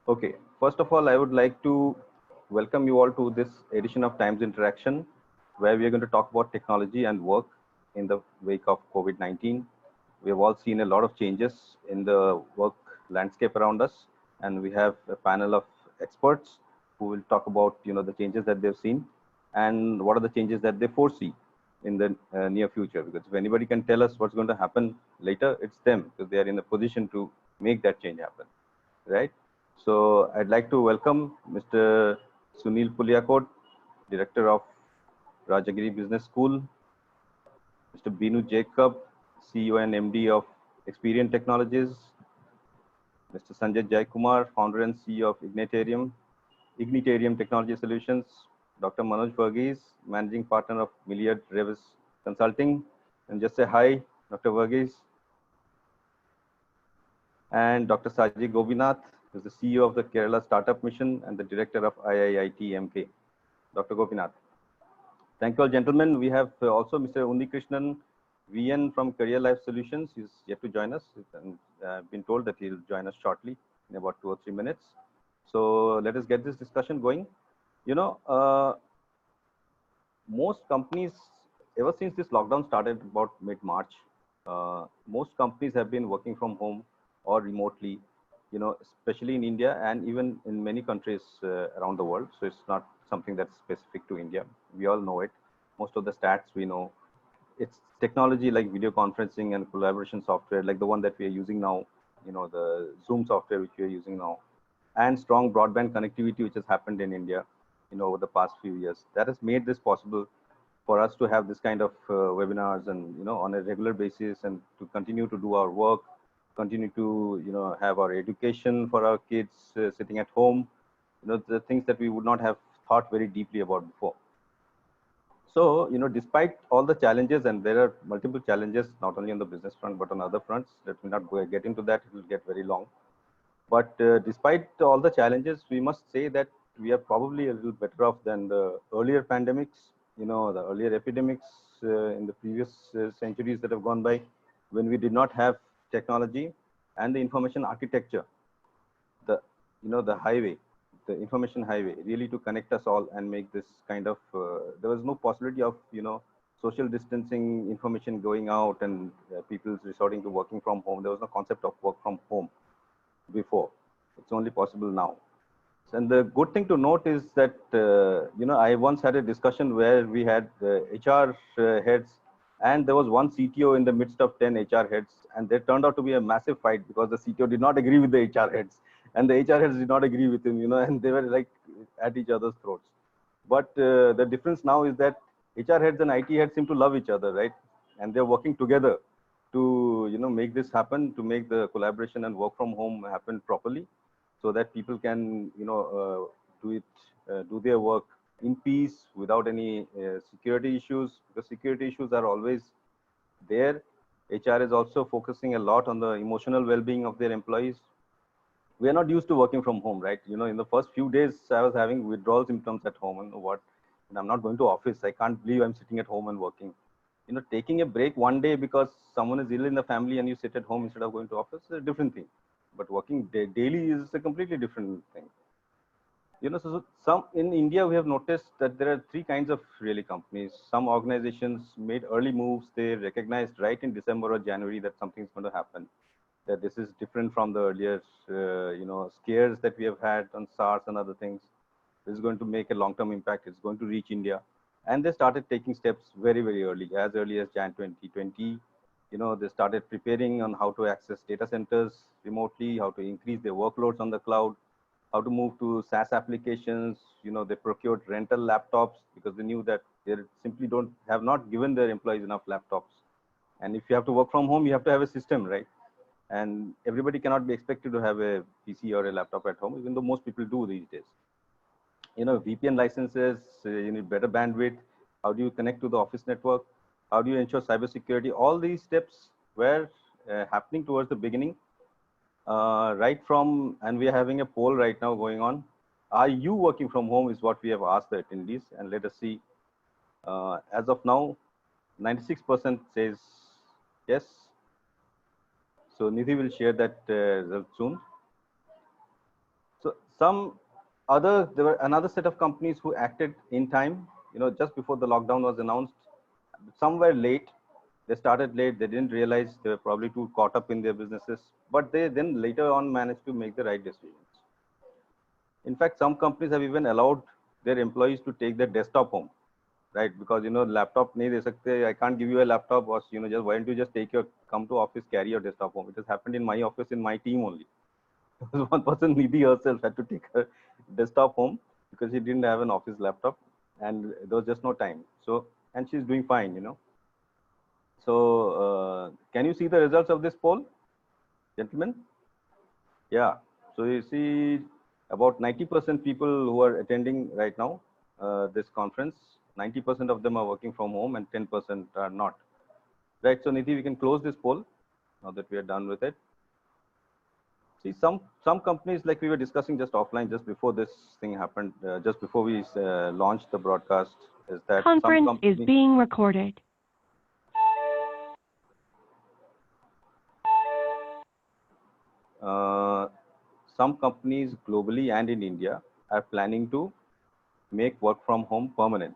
Okay, first of all, I would like to welcome you all to this edition of Times Interaction, where we are going to talk about technology and work in the wake of COVID-19. We have all seen a lot of changes in the work landscape around us, and we have a panel of experts who will talk about the changes that they've seen and what are the changes that they foresee in the near future. Because if anybody can tell us what's going to happen later, it's them, because they are in a position to make that change happen, right? So I'd like to welcome Mr. Sunil Puliakot, Director of Rajagiri Business School, Mr. Binu Jacob, CEO and MD of Experian Technologies, Mr. Sanjay Jaikumar, Founder and CEO of Ignitarium Technology Solutions, Dr. Manoj Verghese, Managing Partner of Milliard Revis Consulting, and just say hi, Dr. Verghese, and Dr. Saji Gobinath, who is the CEO of the Kerala Startup Mission and the Director of IIIT MK. Dr. Gopinath. Thank you all, gentlemen. We have also Mr. Unnikrishnan VN from Career Life Solutions. He's yet to join us, and I've been told that he'll join us shortly in about 2 or 3 minutes. So let us get this discussion going. Most companies, ever since this lockdown started about mid-March, most companies have been working from home or remotely, especially in India and even in many countries around the world. So it's not something that's specific to India. We all know it. Most of the stats we know. It's technology like video conferencing and collaboration software, like the one that we are using now, the Zoom software which we are using now, and strong broadband connectivity which has happened in India, over the past few years. That has made this possible for us to have this kind of webinars and, on a regular basis, and to continue to do our work, continue to, have our education for our kids sitting at home, the things that we would not have thought very deeply about before. So, despite all the challenges, and there are multiple challenges, not only on the business front, but on other fronts, let me not get into that, it will get very long. But despite all the challenges, we must say that we are probably a little better off than the earlier pandemics, the earlier epidemics in the previous centuries that have gone by, when we did not have technology and the information architecture, the highway, the information highway, really to connect us all and make this kind of, there was no possibility of, social distancing, information going out, and people resorting to working from home. There was no concept of work from home before. It's only possible now. And the good thing to note is that, I once had a discussion where we had HR heads, and there was one CTO in the midst of 10 HR heads, and there turned out to be a massive fight because the CTO did not agree with the HR heads, and the HR heads did not agree with him, and they were like at each other's throats. But the difference now is that HR heads and IT heads seem to love each other, right? And they're working together to, make this happen, to make the collaboration and work from home happen properly, so that people can, do their work in peace without any security issues, because security issues are always there. HR is also focusing a lot on the emotional well-being of their employees. We are not used to working from home, right? In the first few days, I was having withdrawal symptoms at home, and I'm not going to office. I can't believe I'm sitting at home and working. Taking a break one day because someone is ill in the family and you sit at home instead of going to office is a different thing. But working daily is a completely different thing. So some in India, we have noticed that there are three kinds of really companies. Some organizations made early moves. They recognized right in December or January that something's going to happen, that this is different from the earlier, scares that we have had on SARS and other things. This is going to make a long-term impact. It's going to reach India. And they started taking steps very, very early as as Jan 2020. They started preparing on how to access data centers remotely, how to increase their workloads on the cloud, how to move to SaaS applications. They procured rental laptops because they knew that they simply have not given their employees enough laptops. And if you have to work from home, you have to have a system, right? And everybody cannot be expected to have a PC or a laptop at home, even though most people do these days. VPN licenses, you need better bandwidth. How do you connect to the office network? How do you ensure cybersecurity? All these steps were happening towards the beginning, right from, and we are having a poll right now going on. Are you working from home is what we have asked the attendees, and let us see. As of now, 96% says yes. So Nidhi will share that result soon. So some there were another set of companies who acted in time, just before the lockdown was announced. Some were late. They started late. They didn't realize they were probably too caught up in their businesses, but they then later on managed to make the right decisions. In fact, some companies have even allowed their employees to take their desktop home, right? Because laptop nahi de sakte. I can't give you a laptop, or just why don't you just come to office, carry your desktop home. It has happened in my office, in my team only. One person, Nidhi herself, had to take her desktop home because she didn't have an office laptop, and there was just no time. So, and she's doing fine. So, can you see the results of this poll, gentlemen? Yeah. So you see, about 90% people who are attending right now this conference, 90% of them are working from home, and 10% are not. Right. So Nidhi, we can close this poll now that we are done with it. See, some companies, like we were discussing just offline, just before this thing happened, just before we launched the broadcast, is that conference is being recorded. Some companies globally and in India are planning to make work from home permanent,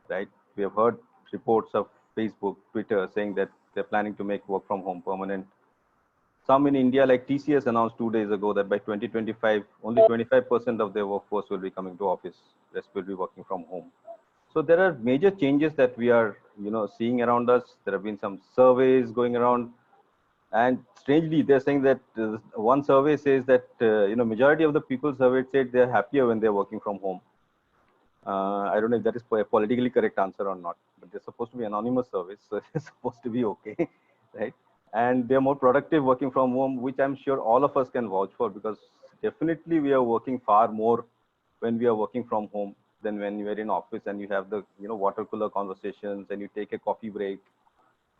right? We have heard reports of Facebook, Twitter saying that they're planning to make work from home permanent. Some in India, like TCS announced 2 days ago that by 2025, only 25% of their workforce will be coming to office. Rest will be working from home. So there are major changes that we are, seeing around us. There have been some surveys going around, and strangely, they're saying that one survey says that majority of the people surveyed said they're happier when they're working from home. I don't know if that is a politically correct answer or not, but they're supposed to be anonymous surveys, so it's supposed to be okay, right? And they're more productive working from home, which I'm sure all of us can vouch for, because definitely we are working far more when we are working from home than when you are in office and you have the water cooler conversations and you take a coffee break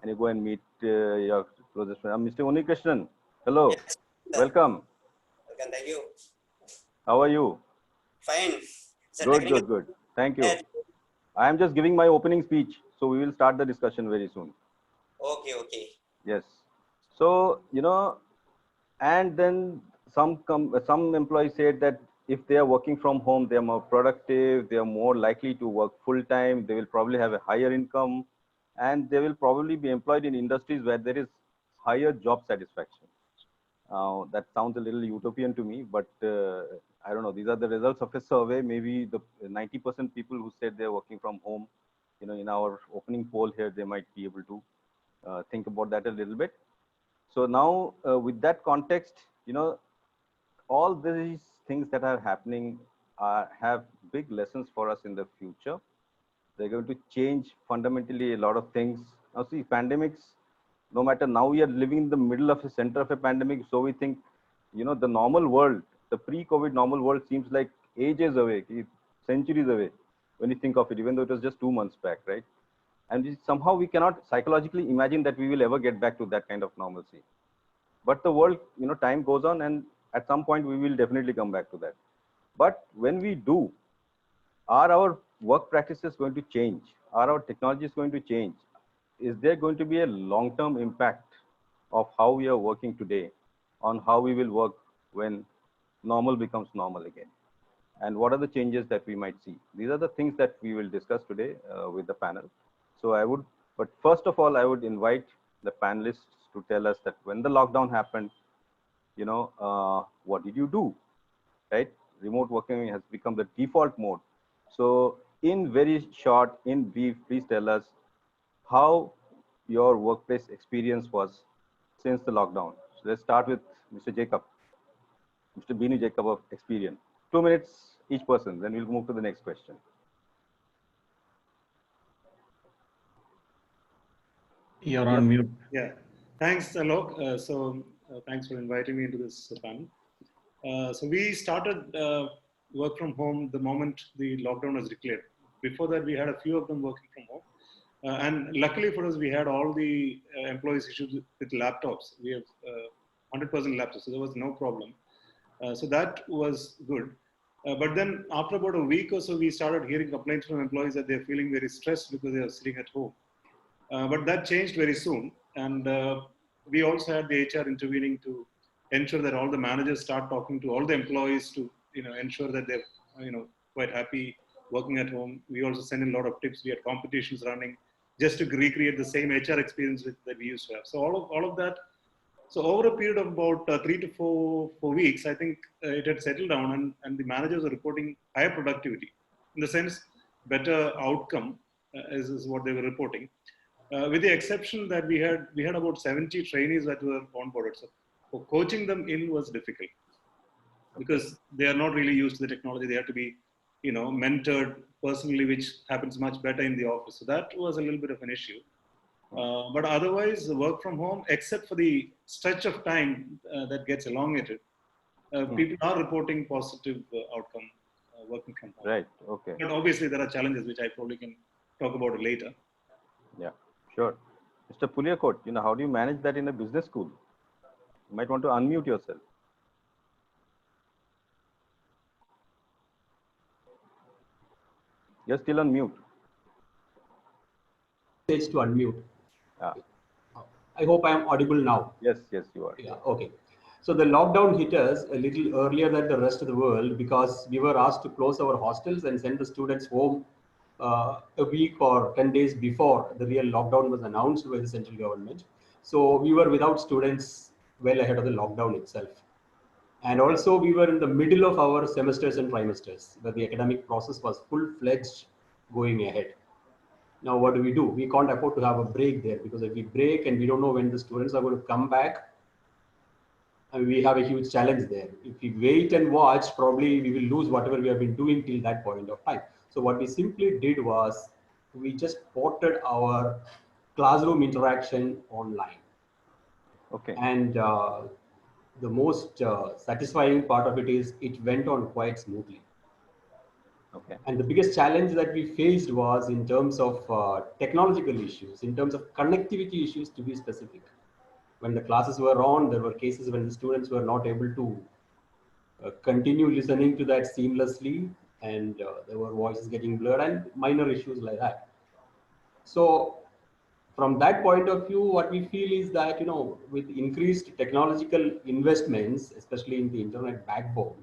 and you go and meet your closest friend. Mr. Unikrishnan, hello, yes, welcome. Welcome, thank you. How are you? Fine. Good. Thank you. I am just giving my opening speech, so we will start the discussion very soon. Okay. Yes. So, and then some employees said that if they are working from home, they are more productive, they are more likely to work full time, they will probably have a higher income, and they will probably be employed in industries where there is higher job satisfaction. That sounds a little utopian to me, but I don't know. These are the results of a survey. Maybe the 90% people who said they're working from home, in our opening poll here, they might be able to think about that a little bit. So now, with that context, all these things that are happening have big lessons for us in the future. They're going to change fundamentally a lot of things. Now, see, pandemics, no matter, now we are living in the middle of the center of a pandemic, so we think, the normal world, the pre-COVID normal world seems like ages away, centuries away when you think of it, even though it was just 2 months back, right? And somehow we cannot psychologically imagine that we will ever get back to that kind of normalcy. But the world, time goes on, and at some point we will definitely come back to that. But when we do, are our work practices going to change? Are our technologies going to change? Is there going to be a long-term impact of how we are working today on how we will work when normal becomes normal again? And what are the changes that we might see? These are the things that we will discuss today with the panel. So but first of all, I would invite the panelists to tell us that when the lockdown happened, what did you do, right? Remote working has become the default mode. So in very short, in brief, please tell us how your workplace experience was since the lockdown. So let's start with Mr. Jacob, Mr. Binu Jacob of Experian. 2 minutes each person, then we'll move to the next question. You're on mute. Yeah, thanks, Alok. Thanks for inviting me into this panel. So we started work from home the moment the lockdown was declared. Before that, we had a few of them working from home. And luckily for us, we had all the employees issued with laptops. We have 100% laptops, so there was no problem. So that was good. But then after about a week or so, we started hearing complaints from employees that they're feeling very stressed because they are sitting at home. But that changed very soon. And we also had the HR intervening to ensure that all the managers start talking to all the employees to ensure that they're quite happy working at home. We also send in a lot of tips. We had competitions running just to recreate the same HR experience that we used to have. So all of that. So over a period of about 3 to 4 weeks, I think it had settled down, and the managers are reporting higher productivity. In the sense, better outcome is what they were reporting. With the exception that we had about 70 trainees that were onboarded. So for coaching them in was difficult because they are not really used to the technology. They have to be, mentored personally, which happens much better in the office. So that was a little bit of an issue. But otherwise, the work from home, except for the stretch of time that gets elongated, people are reporting positive outcome working from home. Right. Okay. But obviously, there are challenges which I probably can talk about later. Yeah, sure. Mr. Puliakot, how do you manage that in a business school? You might want to unmute yourself. You're still on mute. To unmute. Yeah. I hope I am audible now. Yes, you are. Yeah, okay. So the lockdown hit us a little earlier than the rest of the world because we were asked to close our hostels and send the students home a week or 10 days before the real lockdown was announced by the central government. So we were without students well ahead of the lockdown itself. And also we were in the middle of our semesters and trimesters where the academic process was full-fledged going ahead. Now, what do? We can't afford to have a break there because if we break and we don't know when the students are going to come back, we have a huge challenge there. If we wait and watch, probably we will lose whatever we have been doing till that point of time. So what we simply did was we just ported our classroom interaction online. Okay. And the most satisfying part of it is it went on quite smoothly. Okay. And the biggest challenge that we faced was in terms of technological issues, in terms of connectivity issues to be specific. When the classes were on, there were cases when the students were not able to continue listening to that seamlessly, and there were voices getting blurred and minor issues like that. So from that point of view, what we feel is that, with increased technological investments, especially in the internet backbone,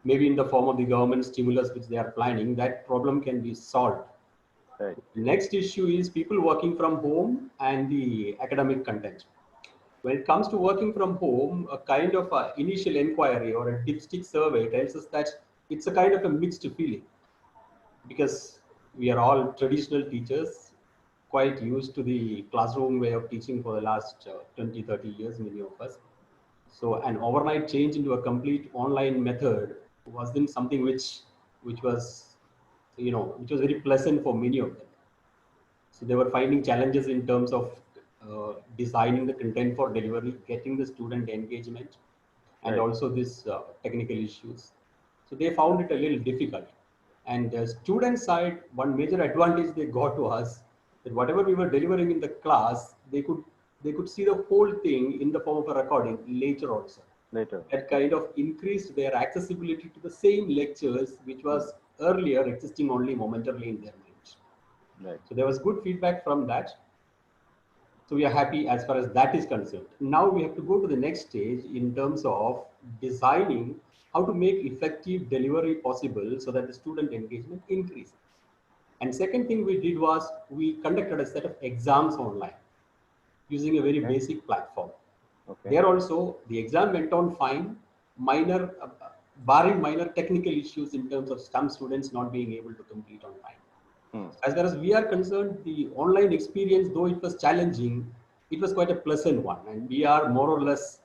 maybe in the form of the government stimulus which they are planning, that problem can be solved. Right. The next issue is people working from home and the academic content. When it comes to working from home, a kind of a initial inquiry or a dipstick survey tells us that it's a kind of a mixed feeling because we are all traditional teachers, quite used to the classroom way of teaching for the last 20, 30 years, many of us. So an overnight change into a complete online method wasn't something which was very pleasant for many of them. So they were finding challenges in terms of designing the content for delivery, getting the student engagement, and Right. also these technical issues. So they found it a little difficult. And the student side, one major advantage they got to us that whatever we were delivering in the class, they could see the whole thing in the form of a recording later also. Later. That kind of increased their accessibility to the same lectures, which was earlier existing only momentarily in their minds. Right. So there was good feedback from that. So we are happy as far as that is concerned. Now we have to go to the next stage in terms of designing how to make effective delivery possible so that the student engagement increases. And second thing we did was we conducted a set of exams online using a very basic platform. Okay. There also the exam went on fine, barring minor technical issues in terms of some students not being able to complete on time. As far as we are concerned, the online experience, though it was challenging, it was quite a pleasant one. And we are more or less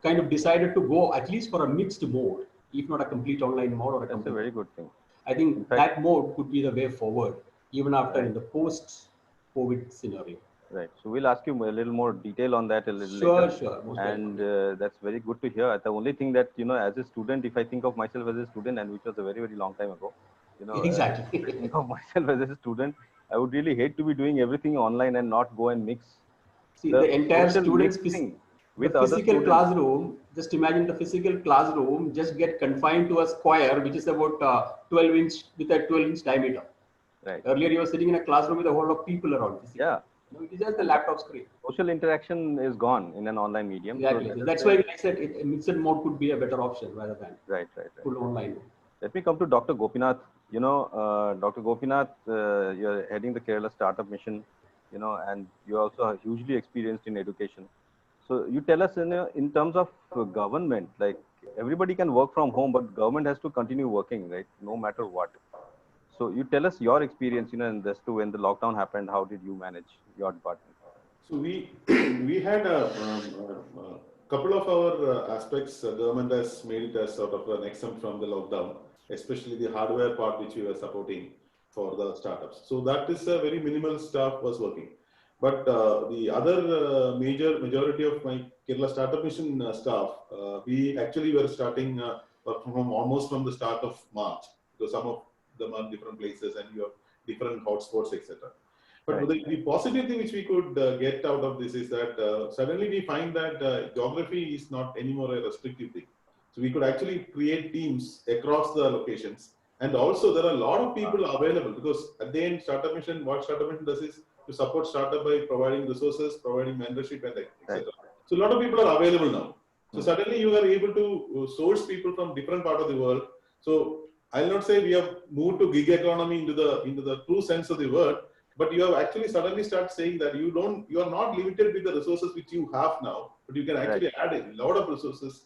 kind of decided to go at least for a mixed mode, if not a complete online mode or a complete. That's a very good thing. I think that mode could be the way forward, even after in the post-COVID scenario. Right. So we'll ask you a little more detail on that a little later. Sure. And that's very good to hear. The only thing that, as a student, if I think of myself as a student, and which was a very, very long time ago, exactly. if I think of myself as a student, I would really hate to be doing everything online and not go and mix. See, the entire student's with the physical classroom, just imagine the physical classroom just get confined to a square, which is about 12-inch with a 12-inch diameter. Right. Earlier, you were sitting in a classroom with a whole lot of people around. Yeah. No, it is just the laptop screen. Social interaction is gone in an online medium. Exactly. So That's why I said mixed mode could be a better option rather than right. full online. Let me come to Dr. Gopinath. Dr. Gopinath, you're heading the Kerala Startup Mission, and you're also hugely experienced in education. So you tell us in terms of government, like everybody can work from home, but government has to continue working, right? No matter what. So you tell us your experience, and as to when the lockdown happened, how did you manage your department? So we we had a couple of our aspects. Government has made it as sort of an exempt from the lockdown, especially the hardware part which we were supporting for the startups. So that is a very minimal staff was working. But the other majority of my Kerala Startup Mission staff, we actually were starting work from home almost from the start of March, because some of them are different places and you have different hotspots, etc. But Right. the positive thing which we could get out of this is that suddenly we find that geography is not anymore a restrictive thing. So we could actually create teams across the locations. And also there are a lot of people available, because at the end, Startup Mission, what Startup Mission does is to support startup by providing resources, providing mentorship, and etc. Right. So a lot of people are available now. So suddenly you are able to source people from different part of the world. So I'll not say we have moved to gig economy into the true sense of the word, but you have actually suddenly start saying that you are not limited with the resources which you have now, but you can actually add a lot of resources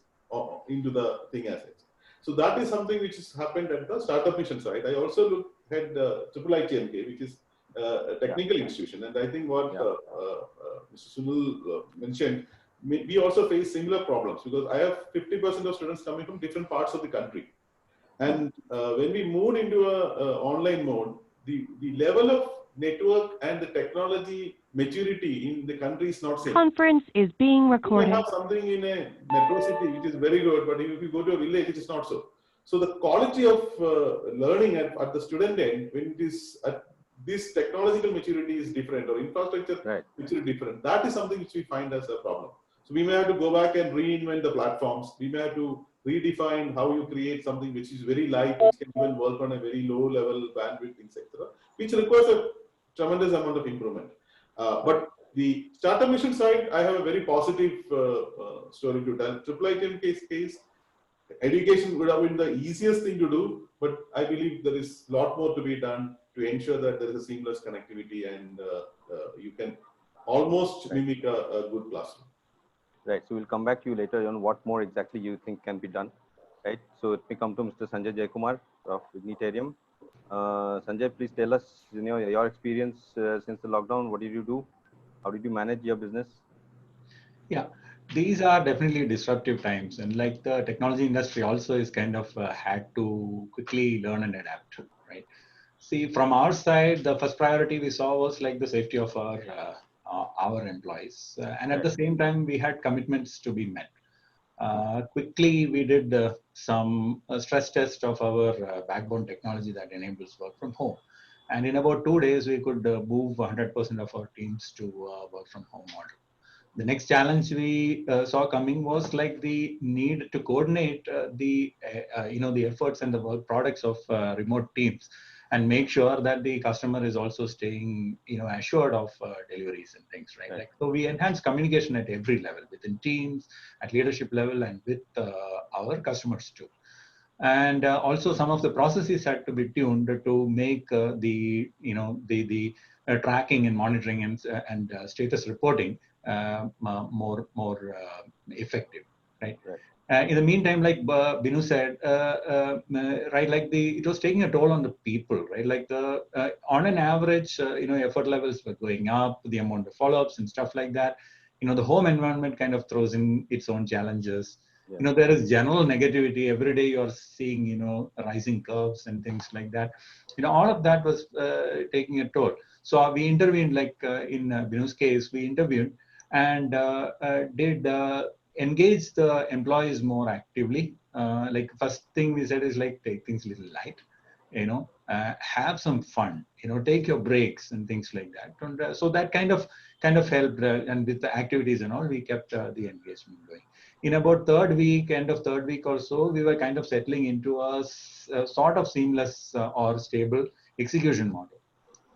into the thing as such. So that is something which has happened at the Startup Mission side. I also look at IIITMK, which is a technical institution, and I think what Mr. Sunil mentioned, we also face similar problems, because I have 50% of students coming from different parts of the country. And when we moved into a online mode, the level of network and the technology maturity in the country is not same. Conference is being You recorded. may have something in a metro city which is very good, but if you go to a village, it is not so. So the quality of learning at the student end, when it is at this technological maturity is different, or infrastructure maturity different, that is something which we find as a problem. So we may have to go back and reinvent the platforms. We may have to redefine how you create something which is very light, which can even work on a very low level bandwidth, etc., which requires a tremendous amount of improvement. But the Startup Mission side, I have a very positive story to tell. IIITMK's case, education would have been the easiest thing to do, but I believe there is a lot more to be done to ensure that there is a seamless connectivity and you can almost mimic a good classroom. Right. So we'll come back to you later on what more exactly you think can be done. Right. So let me come to Mr. Sanjay Jayakumar of Ignitarium. Sanjay, please tell us your experience since the lockdown. What did you do? How did you manage your business? Yeah, these are definitely disruptive times, and like the technology industry also is kind of had to quickly learn and adapt, right? See, from our side, the first priority we saw was like the safety of our employees, and at the same time, we had commitments to be met. Quickly, we did some stress test of our backbone technology that enables work from home. And in about 2 days, we could move 100% of our teams to work from home model. The next challenge we saw coming was like the need to coordinate the efforts and the work products of remote teams, and make sure that the customer is also staying assured of deliveries and things, right? Like, so we enhance communication at every level, within teams, at leadership level, and with our customers too. And also some of the processes had to be tuned to make the tracking and monitoring and status reporting more effective, right? In the meantime, like Binu said, right, like it was taking a toll on the people, right? Like on an average, effort levels were going up, the amount of follow-ups and stuff like that. The home environment kind of throws in its own challenges. There is general negativity. Every day you're seeing, rising curves and things like that. All of that was taking a toll. So we intervened, like in Binu's case, we intervened and did engage the employees more actively. Like first thing we said is like, take things a little light, have some fun, take your breaks and things like that. And, so that kind of helped, and with the activities and all, we kept the engagement going. In about end of third week or so, we were kind of settling into a sort of seamless or stable execution model.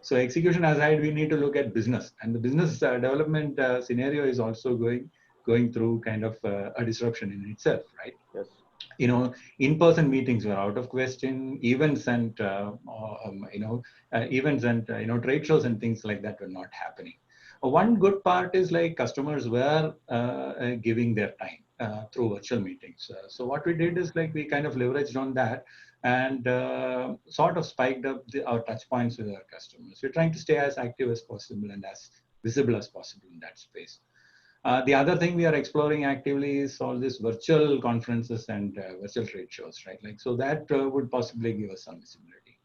So execution aside, we need to look at business, and the business development scenario is also going through kind of a disruption in itself, right? Yes. In-person meetings were out of question. Events and events and trade shows and things like that were not happening. One good part is like customers were giving their time through virtual meetings. So what we did is like we kind of leveraged on that and sort of spiked up our touch points with our customers. We're trying to stay as active as possible and as visible as possible in that space. The other thing we are exploring actively is all these virtual conferences and virtual trade shows, right? Like, so that would possibly give us some visibility.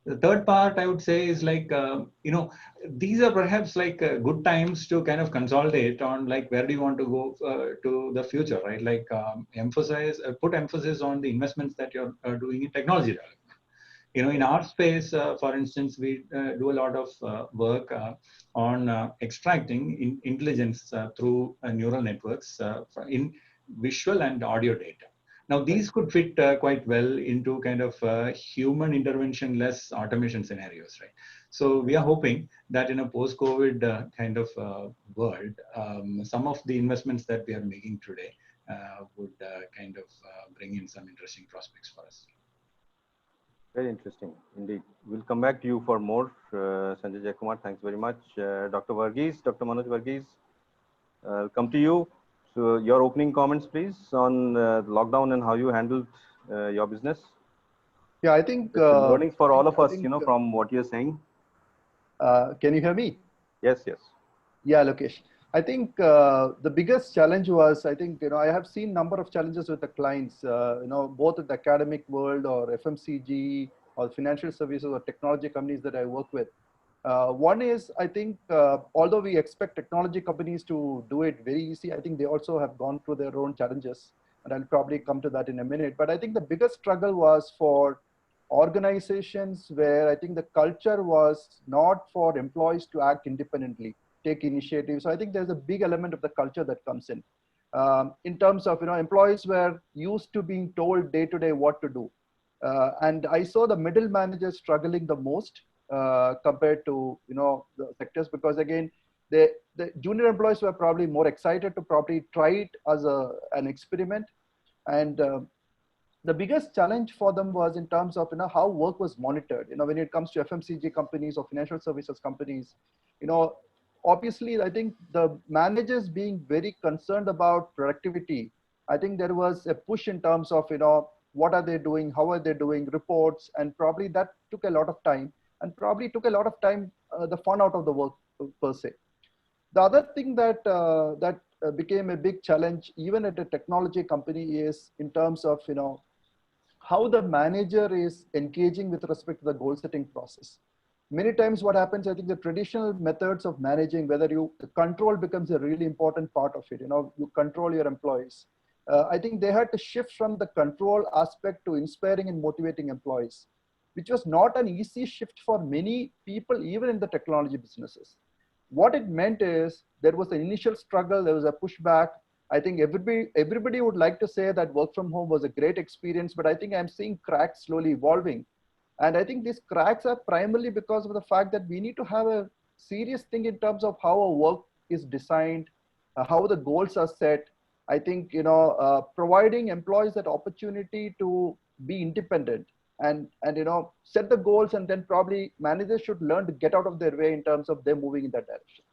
The third part I would say is like, these are perhaps like good times to kind of consolidate on like, where do you want to go to the future, right? Like put emphasis on the investments that you're doing in technology development. In our space, for instance, we do a lot of work on extracting intelligence through neural networks in visual and audio data. Now, these could fit quite well into kind of human intervention-less automation scenarios, right? So we are hoping that in a post-COVID kind of world, some of the investments that we are making today would kind of bring in some interesting prospects for us. Very interesting indeed. We'll come back to you for more, Sanjay Jayakumar. Thanks very much. Dr. Varghese, Dr. Manoj Varghese, come to you. So your opening comments, please, on lockdown and how you handled your business. Yeah, I think learnings for all of us, from what you're saying. Can you hear me? Yes, yes. Yeah, Lokesh. I think the biggest challenge was, I think, I have seen number of challenges with the clients, both in the academic world or FMCG or financial services or technology companies that I work with. One is, I think, although we expect technology companies to do it very easy, I think they also have gone through their own challenges. And I'll probably come to that in a minute. But I think the biggest struggle was for organizations where I think the culture was not for employees to act independently, take initiative. So I think there's a big element of the culture that comes in terms of, employees were used to being told day to day what to do. And I saw the middle managers struggling the most compared to, the sectors, because again, the junior employees were probably more excited to probably try it as an experiment. And the biggest challenge for them was in terms of, how work was monitored. When it comes to FMCG companies or financial services companies, obviously, I think the managers being very concerned about productivity, I think there was a push in terms of, what are they doing? How are they doing? Reports, and probably that took a lot of time and probably took a lot of time, the fun out of the work per se. The other thing that became a big challenge, even at a technology company, is in terms of, how the manager is engaging with respect to the goal setting process. Many times what happens, I think the traditional methods of managing, the control becomes a really important part of it. You control your employees. I think they had to shift from the control aspect to inspiring and motivating employees, which was not an easy shift for many people, even in the technology businesses. What it meant is there was an initial struggle, there was a pushback. I think everybody would like to say that work from home was a great experience, but I think I'm seeing cracks slowly evolving. And I think these cracks are primarily because of the fact that we need to have a serious thing in terms of how our work is designed, how the goals are set. I think, providing employees that opportunity to be independent and set the goals, and then probably managers should learn to get out of their way in terms of them moving in that direction.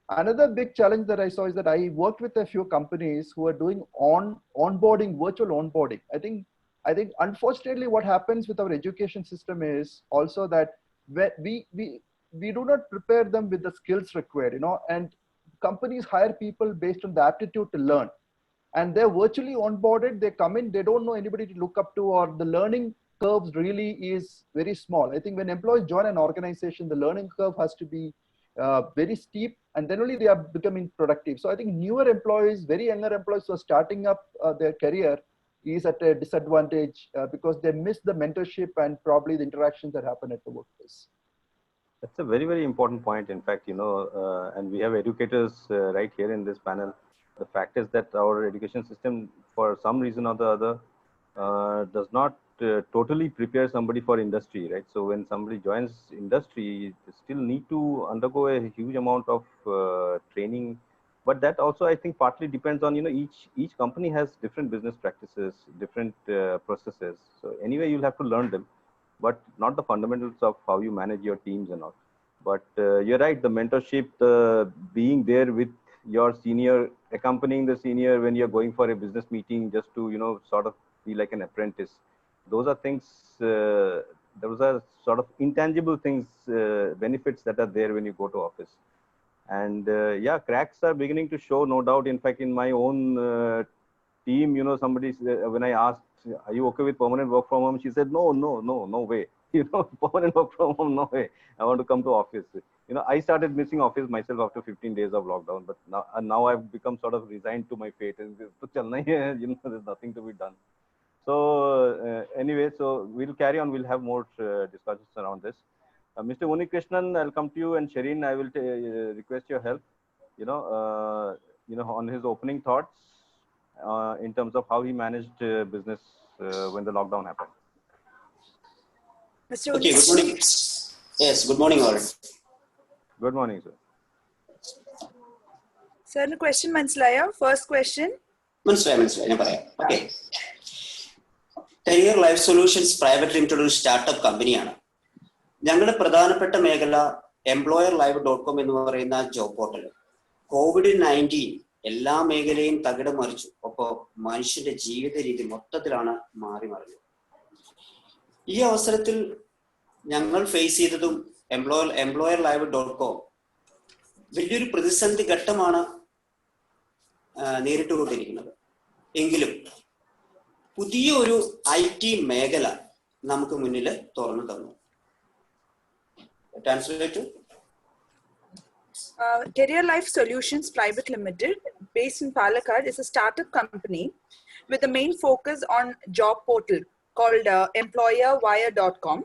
Another big challenge that I saw is that I worked with a few companies who are doing onboarding, virtual onboarding. I think unfortunately what happens with our education system is also that we do not prepare them with the skills required, and companies hire people based on the aptitude to learn, and they're virtually onboarded. They come in, they don't know anybody to look up to, or the learning curves really is very small. I think when employees join an organization, the learning curve has to be very steep, and then only they are becoming productive. So I think newer employees, very younger employees who are starting up their career is at a disadvantage because they miss the mentorship and probably the interactions that happen at the workplace. That's a very, very important point. In fact, and we have educators right here in this panel. The fact is that our education system, for some reason or the other, does not totally prepare somebody for industry, right? So when somebody joins industry, they still need to undergo a huge amount of training. But that also, I think, partly depends on, each company has different business practices, different processes. So anyway, you'll have to learn them, but not the fundamentals of how you manage your teams and all. But you're right, the mentorship, being there with your senior, accompanying the senior when you're going for a business meeting, just to, sort of be like an apprentice. Those are things, those are sort of intangible things, benefits that are there when you go to office. And yeah, cracks are beginning to show, no doubt. In fact, in my own team, somebody, when I asked, are you okay with permanent work from home? She said, no way. Permanent work from home, no way. I want to come to office. I started missing office myself after 15 days of lockdown, but now I've become sort of resigned to my fate, and there's nothing to be done. So anyway, so we'll carry on. We'll have more discussions around this. Mr. Unikrishnan, I'll come to you, and Shireen, I will request your help. On his opening thoughts in terms of how he managed business when the lockdown happened. Mr. Okay, good morning. Yes, good morning, all. Good morning, sir. Sir, the question, Manslaya. First question. Manslaya. Okay. Career Life Solutions Private Limited ഒരു startup കമ്പനിയാണ്. ഞങ്ങളുടെ പ്രധാനപ്പെട്ട മേഖല employerlive.com എന്ന് പറയുന്ന job portal. COVID-19 എല്ലാ മേഖലയും തകിടം മറിച്ചു. ഒപ്പം മനുഷ്യന്റെ ജീവിത രീതി മൊത്തത്തിലാണ് മാറി മറിഞ്ഞത്. ഈ അവസരത്തിൽ ഞങ്ങൾ ഫേസ് ചെയ്തതും employerlive.com വലിയൊരു പ്രതിസന്ധി ഘട്ടമാണ് നേരിട്ടുകൊണ്ടിരിക്കുന്നത്. എങ്കിലും പുതിയൊരു IT മേഖല നമുക്ക് മുന്നിൽ തുറന്നു തന്നു. Translate. Career Life Solutions Private Limited, based in Palakkad, is a startup company with a main focus on job portal called employerwire.com.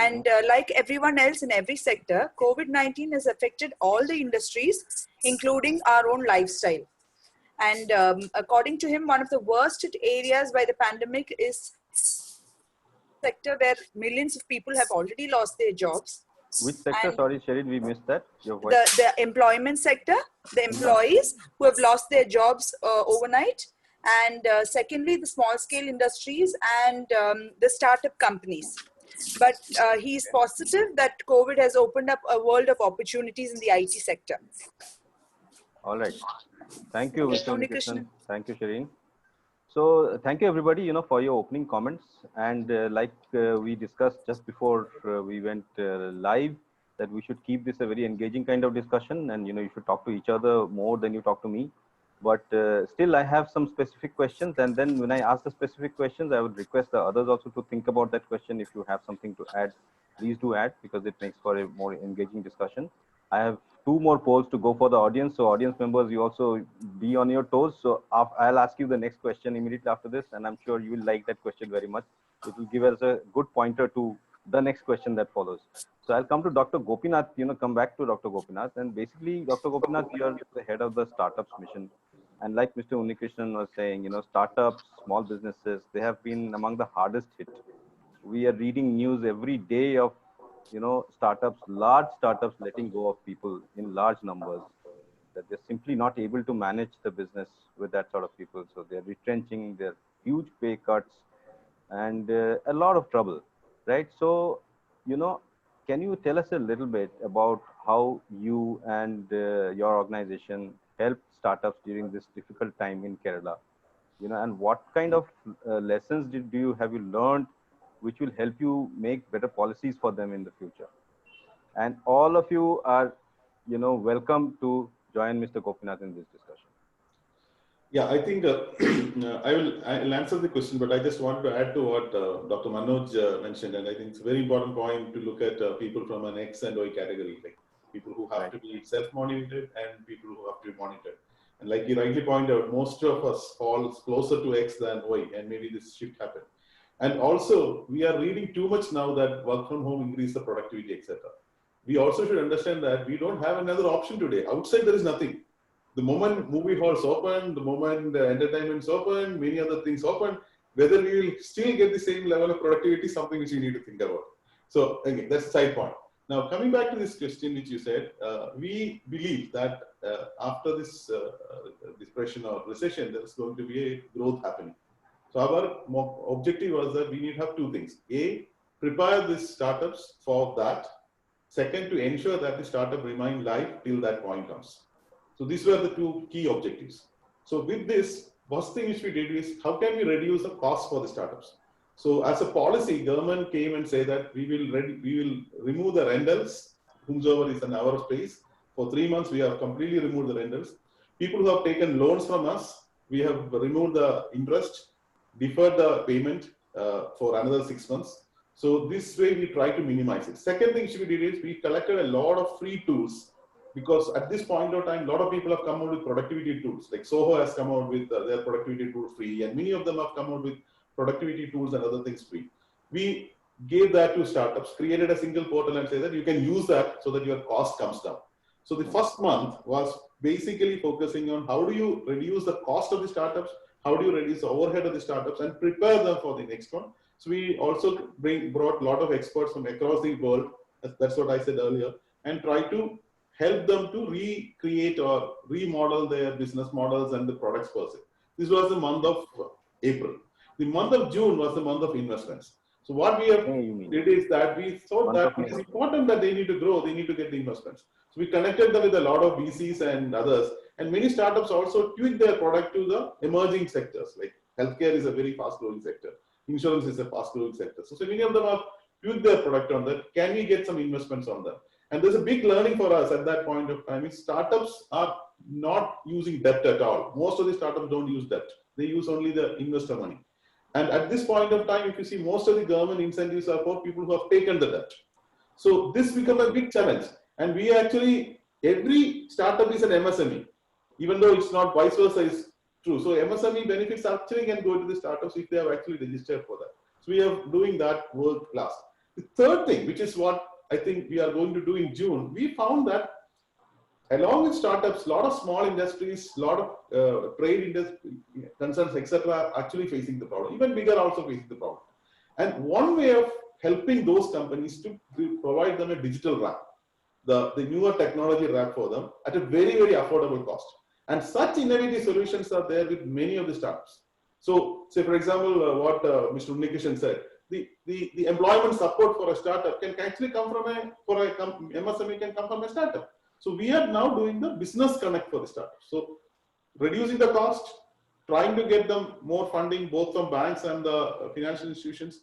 And like everyone else in every sector, COVID-19 has affected all the industries, including our own lifestyle. And according to him, one of the worst areas by the pandemic is sector where millions of people have already lost their jobs. Which sector? Sorry, Sherin, we missed that. Your voice. The employment sector, the employees who have lost their jobs overnight. And secondly, the small scale industries and the startup companies. But he is positive that COVID has opened up a world of opportunities in the IT sector. All right. Thank you, Mr. Unikrishnan. Thank you, Shireen. So thank you, everybody, for your opening comments. And like we discussed just before we went live, that we should keep this a very engaging kind of discussion. And, you should talk to each other more than you talk to me. But still, I have some specific questions. And then when I ask the specific questions, I would request the others also to think about that question. If you have something to add, please do add, because it makes for a more engaging discussion. I have 2 more polls to go for the audience. So audience members, you also be on your toes. So I'll ask you the next question immediately after this. And I'm sure you will like that question very much. It will give us a good pointer to the next question that follows. So I'll come to Dr. Gopinath, come back to Dr. Gopinath. And basically, Dr. Gopinath, you are the head of the startups mission. And like Mr. Unikrishnan was saying, startups, small businesses, they have been among the hardest hit. We are reading news every day of startups, large startups letting go of people in large numbers, that they're simply not able to manage the business with that sort of people. So they're retrenching, they're huge pay cuts and a lot of trouble, right? So, can you tell us a little bit about how you and your organization helped startups during this difficult time in Kerala? And what kind of lessons have you learned which will help you make better policies for them in the future? And all of you are, welcome to join Mr. Gopinath in this discussion. Yeah, I think I'll answer the question, but I just want to add to what Dr. Manoj mentioned. And I think it's a very important point to look at people from an X and Y category, like people who have to be self-monitored and people who have to be monitored. And like you rightly pointed out, most of us fall closer to X than Y, and maybe this shift happened. And also, we are reading too much now that work from home increase the productivity, etc. We also should understand that we don't have another option today. Outside, there is nothing. The moment movie halls open, the moment entertainment's open, many other things open, Whether we will still get the same level of productivity is something which we need to think about. So again, that's a side point. Now, coming back to this question which you said, we believe that after this depression or recession, there is going to be a growth happening. So our objective was that we need to have two things. A, prepare these startups for that. Second, to ensure that the startup remain live till that point comes. So these were the two key objectives. So with this, first thing which we did is how can we reduce the cost for the startups? So as a policy, government came and said that we will remove the rentals, whomsoever is an hour space. For 3 months, we have completely removed the rentals. People who have taken loans from us, we have removed the interest, deferred the payment for another 6 months. So this way we try to minimize it. Second thing we did is we collected a lot of free tools, because at this point of time, a lot of people have come out with productivity tools. Like Soho has come out with their productivity tool free, and many of them have come out with productivity tools and other things free. We gave that to startups, created a single portal and say that you can use that so that your cost comes down. So the first month was basically focusing on how do you reduce the cost of the startups, how do you reduce the overhead of the startups and prepare them for the next one. So we also brought a lot of experts from across the world, that's what I said earlier, and try to help them to recreate or remodel their business models and the products per se. This was the month of April. The month of June was the month of investments. So what we have did is that we thought that it is important that they need to grow, they need to get the investments. So we connected them with a lot of VCs and others, and many startups also tweaked their product to the emerging sectors. Like healthcare is a very fast growing sector. Insurance is a fast growing sector. So many of them have tweaked their product on that. Can we get some investments on them? And there's a big learning for us at that point of time is startups are not using debt at all. Most of the startups don't use debt. They use only the investor money. And at this point of time, if you see, most of the government incentives are for people who have taken the debt. So this becomes a big challenge. And we actually, every startup is an MSME, even though it's not vice versa is true. So MSME benefits actually can go to the startups if they have actually registered for that. So we are doing that world class. The third thing, which is what I think we are going to do in June, we found that along with startups, a lot of small industries, a lot of trade industry concerns, etc., are actually facing the problem. Even bigger also facing the problem. And one way of helping those companies to provide them a digital wrap, the newer technology wrap for them at a very, very affordable cost. And such innovative solutions are there with many of the startups. So, say for example, what Mr. Unnikishan said, the employment support for a startup can actually come from MSME can come from a startup. So we are now doing the business connect for the startup. So reducing the cost, trying to get them more funding both from banks and the financial institutions,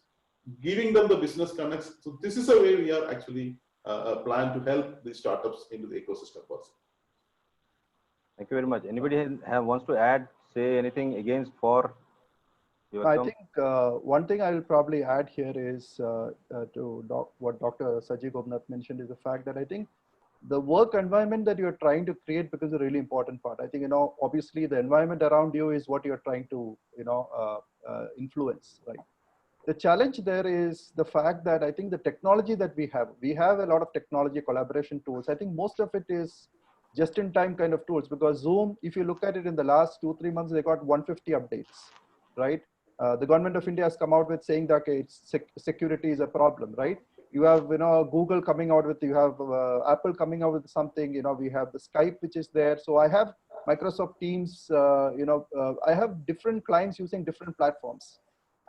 giving them the business connects. So this is a way we are actually plan to help the startups into the ecosystem first. Thank you very much. Anybody wants to add, say anything against for? I think one thing I will probably add here is to what Dr. Saji Gopinath mentioned is the fact that I think the work environment that you're trying to create becomes a really important part. I think, obviously the environment around you is what you're trying to, influence, right? The challenge there is the fact that I think the technology that we have a lot of technology collaboration tools. I think most of it is just in time kind of tools, because Zoom, if you look at it in the last 2-3 months, they got 150 updates, right? The government of India has come out with saying that security is a problem, right? You have, Google coming out with, you have Apple coming out with something, we have the Skype, which is there. So I have Microsoft Teams, I have different clients using different platforms.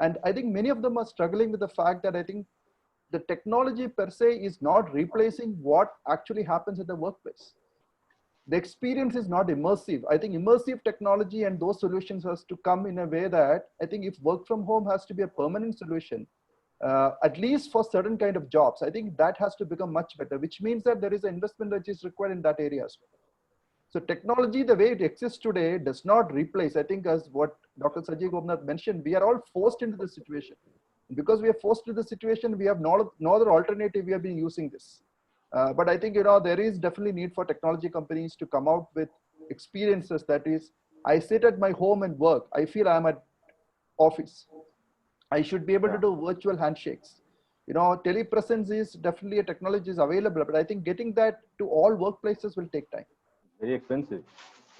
And I think many of them are struggling with the fact that I think the technology per se is not replacing what actually happens at the workplace. The experience is not immersive. I think immersive technology and those solutions has to come in a way that I think if work from home has to be a permanent solution, at least for certain kind of jobs, I think that has to become much better, which means that there is an investment that is required in that area as well. So technology, the way it exists today, does not replace, I think as what Dr. Saji Gopinath mentioned, we are all forced into this situation. Because we are forced into the situation, we have no other alternative, we have been using this. But I think, there is definitely need for technology companies to come out with experiences that is, I sit at my home and work, I feel I'm at office. I should be able to do virtual handshakes. Telepresence is definitely a technology is available, but I think getting that to all workplaces will take time. Very expensive.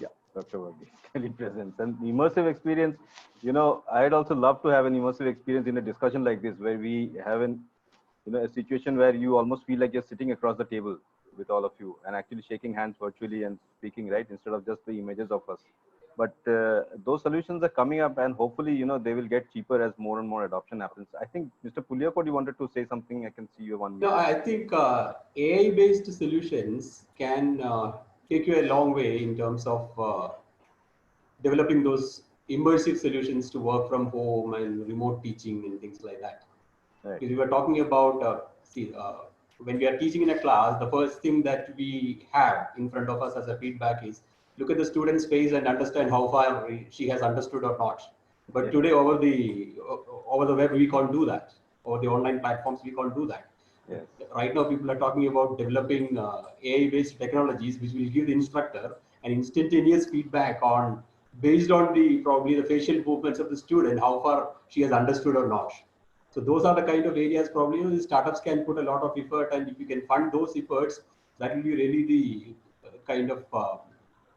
Yeah. Dr. Varghese, telepresence and immersive experience. You know, I'd also love to have an immersive experience in a discussion like this, where we have a situation where you almost feel like you're sitting across the table with all of you and actually shaking hands virtually and speaking, right, instead of just the images of us. But those solutions are coming up, and hopefully, they will get cheaper as more and more adoption happens. I think Mr. Puliakot, you wanted to say something. I can see you one No, minute. I think AI-based solutions can take you a long way in terms of developing those immersive solutions to work from home and remote teaching and things like that. Right. Because we were talking about, when we are teaching in a class, the first thing that we have in front of us as a feedback is look at the student's face and understand how far she has understood or not. But Yes. today over the web, we can't do that. Over the online platforms, we can't do that. Yes. Right now, people are talking about developing AI-based technologies, which will give the instructor an instantaneous feedback on, based on probably the facial movements of the student, how far she has understood or not. So those are the kind of areas probably the startups can put a lot of effort, and if you can fund those efforts, that will be really the kind of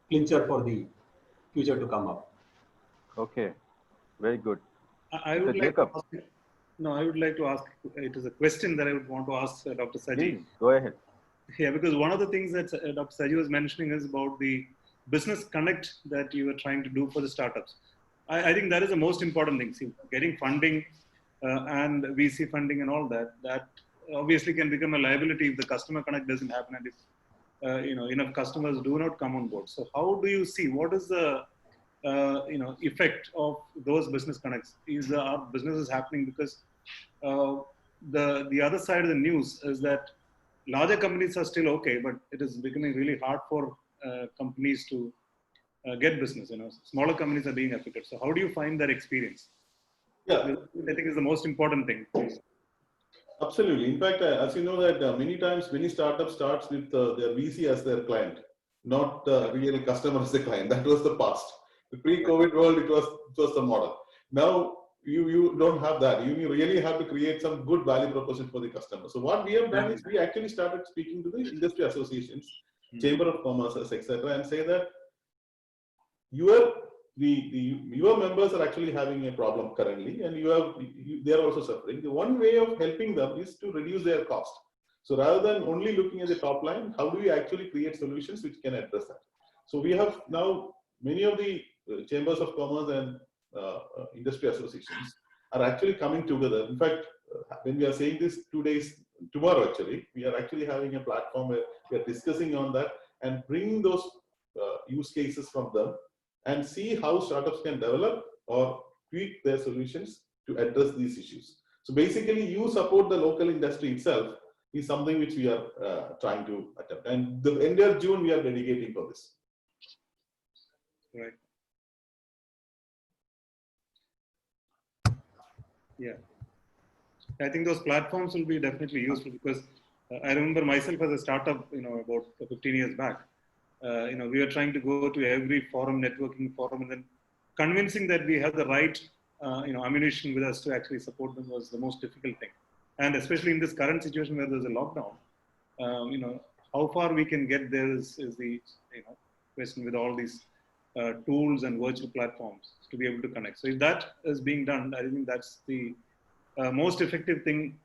clincher for the future to come up. Okay. Very good. I would like to ask, I would like to ask, it is a question that I would want to ask Dr. Saji. Please, go ahead. Yeah, because one of the things that Dr. Saji was mentioning is about the business connect that you were trying to do for the startups. I think that is the most important thing. See, getting funding and VC funding and all that, that obviously can become a liability if the customer connect doesn't happen and if enough customers do not come on board. So how do you see, what is the effect of those business connects? Is our business is happening because the other side of the news is that larger companies are still okay, but it is becoming really hard for companies to get business. Smaller companies are being affected. So how do you find that experience? Yeah, I think is the most important thing. Absolutely. In fact, as you know that many times many startups starts with their VC as their client, not really customer as the client. That was the past. The pre-COVID world, it was the model. Now you don't have that. You really have to create some good value proposition for the customer. So what we have done is we actually started speaking to the industry associations, Chamber of Commerce, etc., and say that your members are actually having a problem currently, and they are also suffering. The one way of helping them is to reduce their cost. So rather than only looking at the top line, how do we actually create solutions which can address that? So we have now many of the chambers of commerce and industry associations are actually coming together. In fact, when we are saying this 2 days tomorrow, actually, we are actually having a platform where we are discussing on that and bringing those use cases from them and see how startups can develop or tweak their solutions to address these issues. So basically, you support the local industry itself is something which we are trying to attempt. And the end of June, we are dedicating for this. Right. Yeah. I think those platforms will be definitely useful because I remember myself as a startup, about 15 years back, we were trying to go to every networking forum, and then convincing that we have the right, ammunition with us to actually support them was the most difficult thing. And especially in this current situation where there's a lockdown, how far we can get there is the question with all these tools and virtual platforms to be able to connect. So if that is being done, I think that's the most effective thing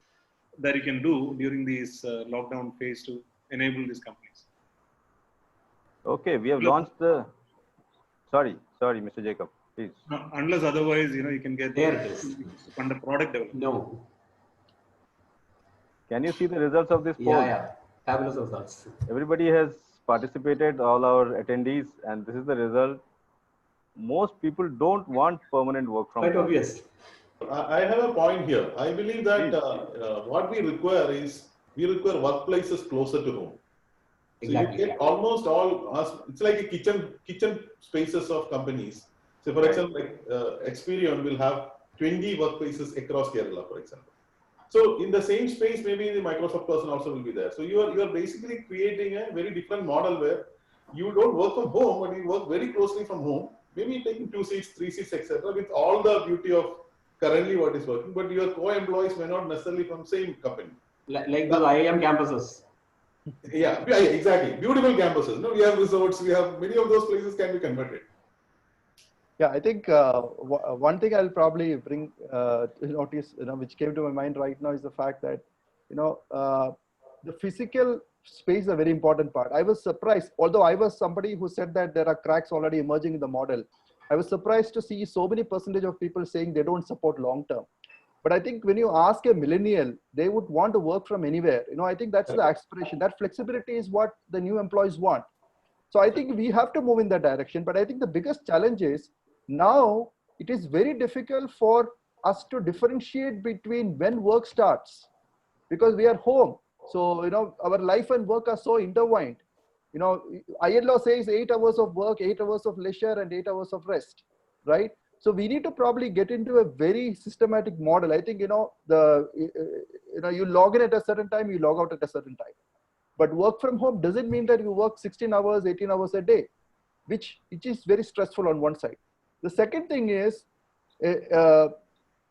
that you can do during these lockdown phase to enable these companies. Okay, we have launched the. Sorry, Mr. Jacob, please. Unless otherwise, you can get there it is. Fund a product development. No. Can you see the results of this poll? Yeah, fabulous results. Everybody has participated, all our attendees, and this is the result. Most people don't want permanent work from home. Quite obvious. I have a point here. I believe that what we require is workplaces closer to home. So exactly. you get almost all, it's like a kitchen spaces of companies. So for example, like Experian will have 20 workplaces across Kerala, for example. So in the same space, maybe the Microsoft person also will be there. So you are basically creating a very different model where you don't work from home, but you work very closely from home. Maybe taking 2 seats, 3 seats, etc. With all the beauty of currently what is working, but your co-employees may not necessarily from same company. Like those IIM campuses. Yeah, exactly. Beautiful campuses. No, we have resorts. We have many of those places can be converted. Yeah, I think one thing I'll probably bring notice, which came to my mind right now is the fact that, the physical space is a very important part. I was surprised, although I was somebody who said that there are cracks already emerging in the model. I was surprised to see so many percentage of people saying they don't support long term. But I think when you ask a millennial, they would want to work from anywhere. I think that's the aspiration. That flexibility is what the new employees want. So I think we have to move in that direction. But I think the biggest challenge is now it is very difficult for us to differentiate between when work starts, because we are home. So, our life and work are so intertwined. ILO says 8 hours of work, 8 hours of leisure, and 8 hours of rest, right? So we need to probably get into a very systematic model. I think, you log in at a certain time, you log out at a certain time. But work from home doesn't mean that you work 16 hours, 18 hours a day, which is very stressful on one side. The second thing is a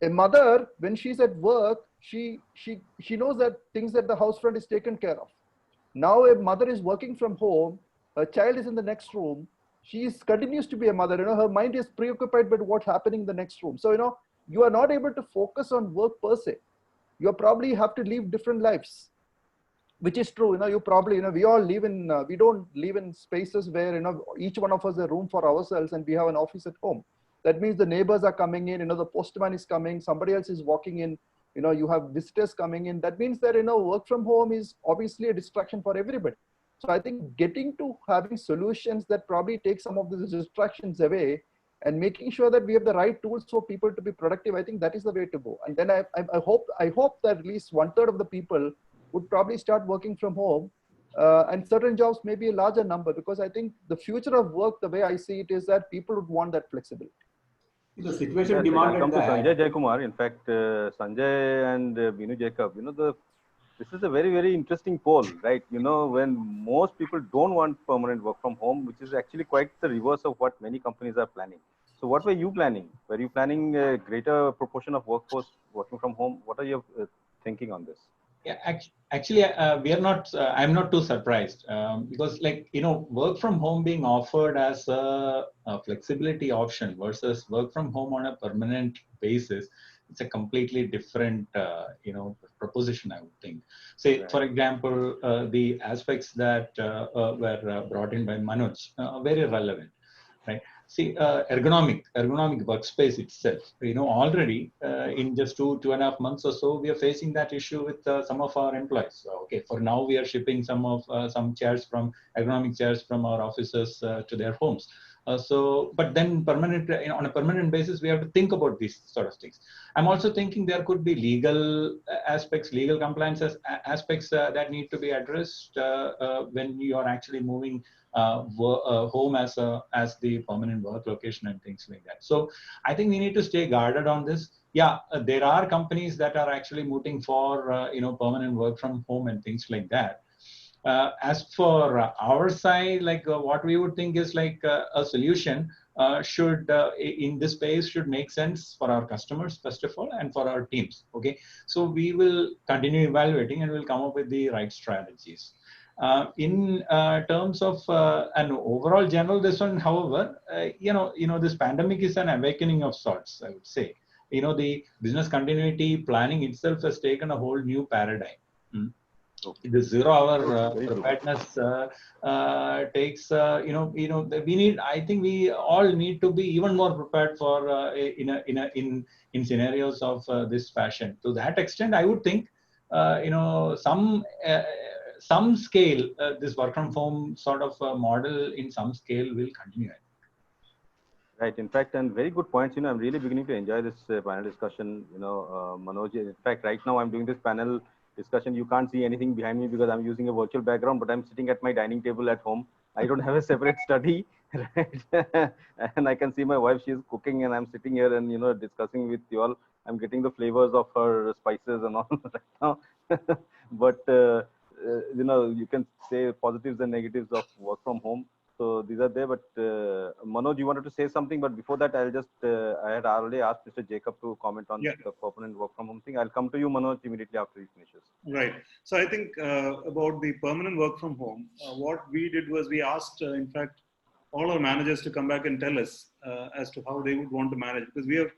mother, when she's at work, she knows that things at the house front is taken care of. Now a mother is working from home, her child is in the next room, she continues to be a mother, her mind is preoccupied with what's happening in the next room. So, you are not able to focus on work per se. You probably have to live different lives, which is true. You probably, we all live in, we don't live in spaces where, each one of us a room for ourselves and we have an office at home. That means the neighbors are coming in, the postman is coming, somebody else is walking in, you have visitors coming in. That means that, work from home is obviously a distraction for everybody. So I think getting to having solutions that probably take some of these distractions away and making sure that we have the right tools for people to be productive, I think that is the way to go. And then I hope that at least 1/3 of the people would probably start working from home, and certain jobs may be a larger number, because I think the future of work, the way I see it, is that people would want that flexibility. The situation I'll demanded come to that. Sanjay Jaikumar. In fact, Sanjay and Binu Jacob, this is a very, very interesting poll, right? When most people don't want permanent work from home, which is actually quite the reverse of what many companies are planning. So what were you planning? Were you planning a greater proportion of workforce working from home? What are you thinking on this? Yeah, actually, we are not. I'm not too surprised, because, work from home being offered as a flexibility option versus work from home on a permanent basis, it's a completely different, proposition, I would think. Say, Right. for example, the aspects that were brought in by Manoj are very relevant, right? See, ergonomic workspace itself, already in just 2.5 months or so, we are facing that issue with some of our employees. So, okay, for now we are shipping some chairs from ergonomic chairs from our offices to their homes. But then on a permanent basis, we have to think about these sort of things. I'm also thinking there could be legal aspects, legal compliance aspects that need to be addressed when you are actually moving home as the permanent work location and things like that. So I think we need to stay guarded on this. Yeah, there are companies that are actually moving for permanent work from home and things like that. As for our side, what we would think is a solution should in this space should make sense for our customers first of all, and for our teams. Okay, so we will continue evaluating and we'll come up with the right strategies. In terms of an overall general this one, however, this pandemic is an awakening of sorts, I would say. The business continuity planning itself has taken a whole new paradigm. Okay. The 0-hour preparedness takes, we need. I think we all need to be even more prepared for in scenarios of this fashion. To that extent, I would think, some scale, this work from home sort of model in some scale will continue. Right. In fact, and very good points. I'm really beginning to enjoy this panel discussion. Manoj. In fact, right now I'm doing this panel discussion. You can't see anything behind me because I'm using a virtual background, but I'm sitting at my dining table at home. I don't have a separate study, right? And I can see my wife; she's cooking, and I'm sitting here and discussing with you all. I'm getting the flavors of her spices and all right now. But you can say positives and negatives of work from home. So these are there, but Manoj, you wanted to say something, but before that, I'll just, I had already asked Mr. Jacob to comment on the permanent work from home thing. I'll come to you, Manoj, immediately after he finishes. Right. So I think about the permanent work from home, what we did was we asked, in fact, all our managers to come back and tell us as to how they would want to manage, because we have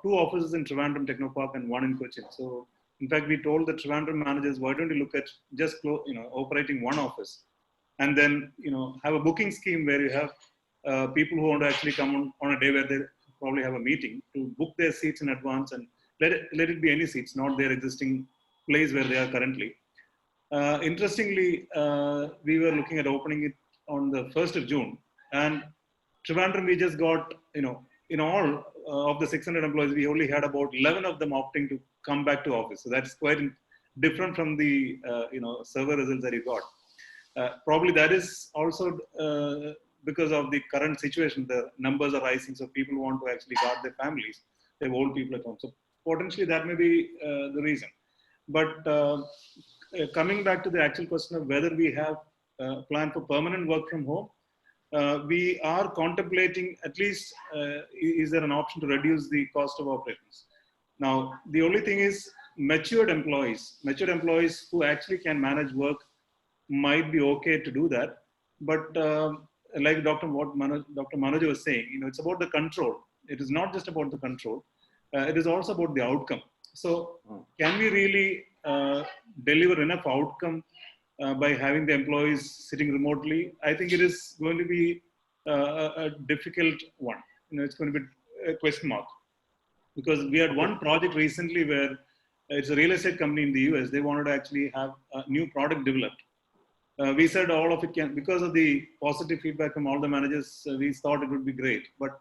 two offices in Trivandrum Technopark and one in Cochin. So in fact, we told the Trivandrum managers, why don't you look at just operating one office, and then have a booking scheme where you have people who want to actually come on a day where they probably have a meeting to book their seats in advance, and let it be any seats, not their existing place where they are currently. Interestingly, we were looking at opening it on the 1st of June, and Trivandrum, we just got, in all of the 600 employees, we only had about 11 of them opting to come back to office. So that's quite different from the, survey results that you got. Probably that is also because of the current situation, the numbers are rising. So people want to actually guard their families. They have old people at home. So potentially that may be the reason. But coming back to the actual question of whether we have a plan for permanent work from home, we are contemplating at least, is there an option to reduce the cost of operations? Now, the only thing is matured employees who actually can manage work might be okay to do that. But like Dr. Manoj was saying, it's about the control. It is not just about the control. It is also about the outcome. So can we really deliver enough outcome by having the employees sitting remotely? I think it is going to be a difficult one. It's going to be a question mark. Because we had one project recently where it's a real estate company in the US. They wanted to actually have a new product developed. We said all of it can, because of the positive feedback from all the managers, we thought it would be great. But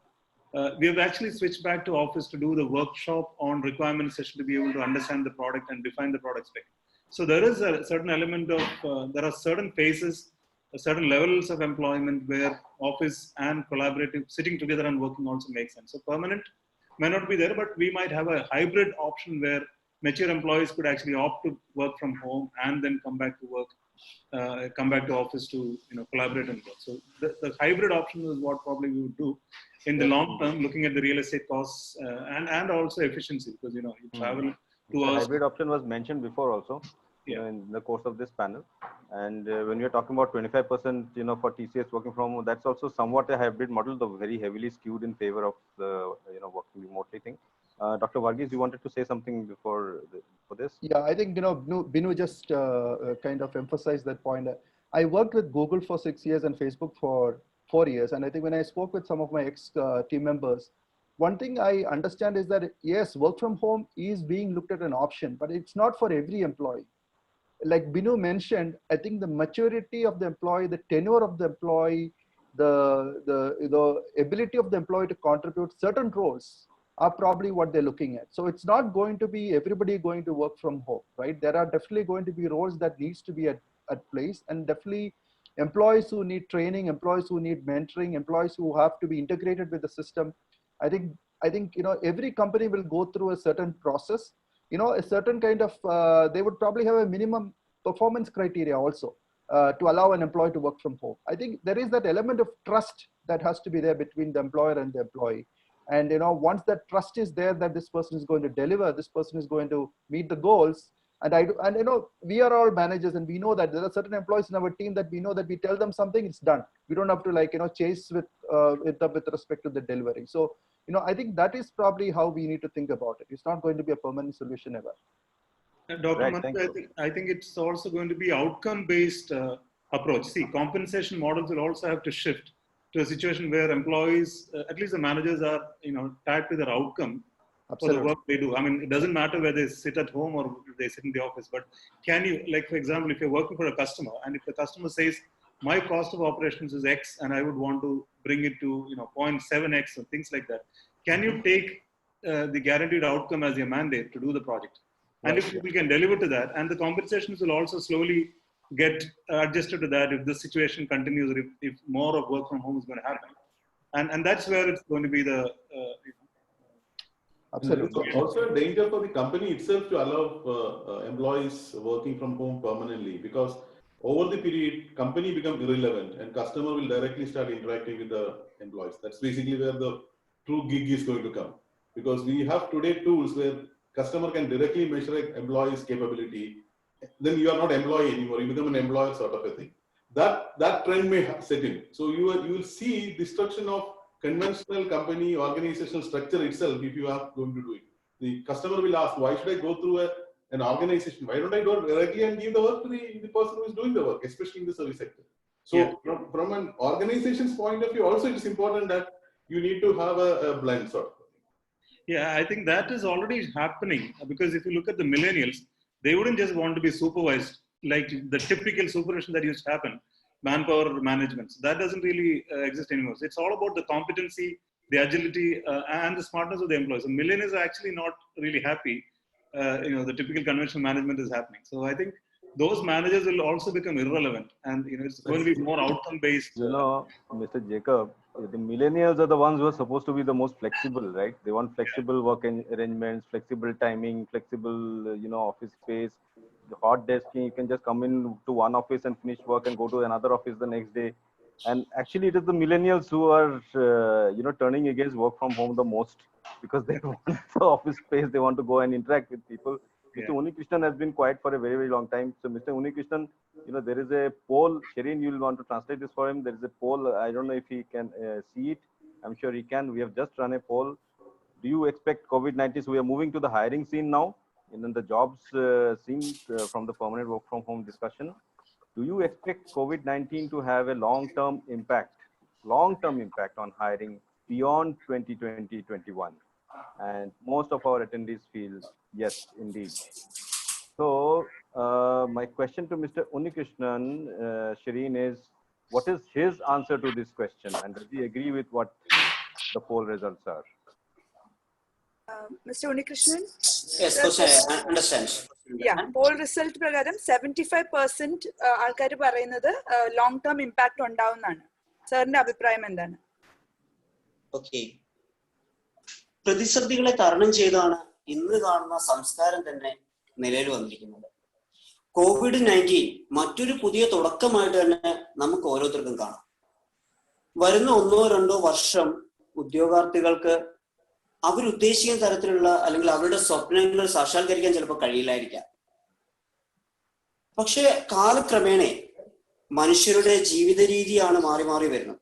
we have actually switched back to office to do the workshop on requirement session to be able to understand the product and define the product spec. So there is a certain element of, there are certain phases, certain levels of employment where office and collaborative, sitting together and working also makes sense. So permanent may not be there, but we might have a hybrid option where mature employees could actually opt to work from home and then come back to work, come back to office to collaborate and work. So the hybrid option is what probably we would do in the long term, looking at the real estate costs and also efficiency, because you travel 2 hours. The hybrid option was mentioned before also in the course of this panel. And when you're talking about 25%, for TCS working from home, that's also somewhat a hybrid model, though very heavily skewed in favor of the working remotely thing. Dr. Varghese, you wanted to say something for this? Yeah, I think Binu just kind of emphasized that point. I worked with Google for 6 years and Facebook for 4 years, and I think when I spoke with some of my ex team members, one thing I understand is that yes, work from home is being looked at an option, but it's not for every employee. Like Binu mentioned, I think the maturity of the employee, the tenure of the employee, the ability of the employee to contribute certain roles are probably what they're looking at. So it's not going to be everybody going to work from home, right? There are definitely going to be roles that needs to be at place, and definitely employees who need training, employees who need mentoring, employees who have to be integrated with the system. I think every company will go through a certain process. A certain kind of, they would probably have a minimum performance criteria also to allow an employee to work from home. I think there is that element of trust that has to be there between the employer and the employee. And once that trust is there, that this person is going to deliver, this person is going to meet the goals. And we are all managers, and we know that there are certain employees in our team that we know that we tell them something, it's done. We don't have to chase with respect to the delivery. So I think that is probably how we need to think about it. It's not going to be a permanent solution ever. Dr. Manoj, I think it's also going to be outcome-based approach. See, compensation models will also have to shift to a situation where employees, at least the managers, are tied to their outcome. Absolutely. For the work they do. I mean, it doesn't matter whether they sit at home or they sit in the office, but can you, like, for example, if you're working for a customer and if the customer says, my cost of operations is X and I would want to bring it to 0.7X or things like that, can you take the guaranteed outcome as your mandate to do the project? And if people can deliver to that, and the compensations will also slowly get adjusted to that if the situation continues, if more of work from home is going to happen. And that's where it's going to be the Absolutely. Also a danger for the company itself to allow employees working from home permanently, because over the period, company become irrelevant and customer will directly start interacting with the employees. That's basically where the true gig is going to come. Because we have today tools where customer can directly measure an employee's capability. Then you are not employee anymore, you become an employer sort of a thing. That trend may set in. So you will see destruction of conventional company organizational structure itself if you are going to do it. The customer will ask, why should I go through an organization? Why don't I go directly and give the work to the person who is doing the work, especially in the service sector? So from an organization's point of view, also it's important that you need to have a blend sort of. Yeah, I think that is already happening, because if you look at the millennials, they wouldn't just want to be supervised like the typical supervision that used to happen, manpower management. So that doesn't really exist anymore. So it's all about the competency, the agility, and the smartness of the employees. So millennials are actually not really happy. The typical conventional management is happening. So I think those managers will also become irrelevant, and it's going to be more outcome based. Mr. Jacob, the millennials are the ones who are supposed to be the most flexible, right? They want flexible work arrangements, flexible timing, flexible, office space. The hot desking, you can just come in to one office and finish work and go to another office the next day. And actually, it is the millennials who are, turning against work from home the most, because they want the office space. They want to go and interact with people. Mr. Unikrishnan has been quiet for a very, very long time. So, Mr. Unikrishnan, there is a poll. Shireen, you will want to translate this for him. There is a poll. I don't know if he can see it. I'm sure he can. We have just run a poll. Do you expect COVID-19? So, we are moving to the hiring scene now. And then the jobs scene from the permanent work from home discussion. Do you expect COVID-19 to have a long-term impact on hiring beyond 2020-21? And most of our attendees feel yes, indeed. So my question to Mr. Unikrishnan, Shireen, is what is his answer to this question? And does he agree with what the poll results are? Mr. Unikrishnan? Yes, coach, I understand. Yeah, poll result prakaram 75% ആൾക്കാര് പറയുന്നത് long term impact ഉണ്ടാവുന്നതാണ്. സാറിന്റെ അഭിപ്രായം എന്താണ്? Okay, പ്രതിസന്ധികളെ തരണം ചെയ്താണ് ഇന്ന് കാണുന്ന സംസ്കാരം തന്നെ നിലയിൽ വന്നിരിക്കുന്നത്. COVID-19 മറ്റൊരു പുതിയ തുടക്കമായിട്ട് തന്നെ നമുക്ക് ഓരോരുത്തർക്കും കാണാം. വരുന്ന 1-2 വർഷം ഉദ്യോഗാർത്ഥികൾക്ക് അവരുദ്ദേശിക്കുന്ന തരത്തിലുള്ള അല്ലെങ്കിൽ അവരുടെ സ്വപ്നങ്ങൾ സാക്ഷാത്കരിക്കാൻ ചിലപ്പോൾ കഴിയില്ലായിരിക്കാം. പക്ഷെ കാലക്രമേണ മനുഷ്യരുടെ ജീവിത രീതിയാണ് മാറി മാറി വരുന്നത്.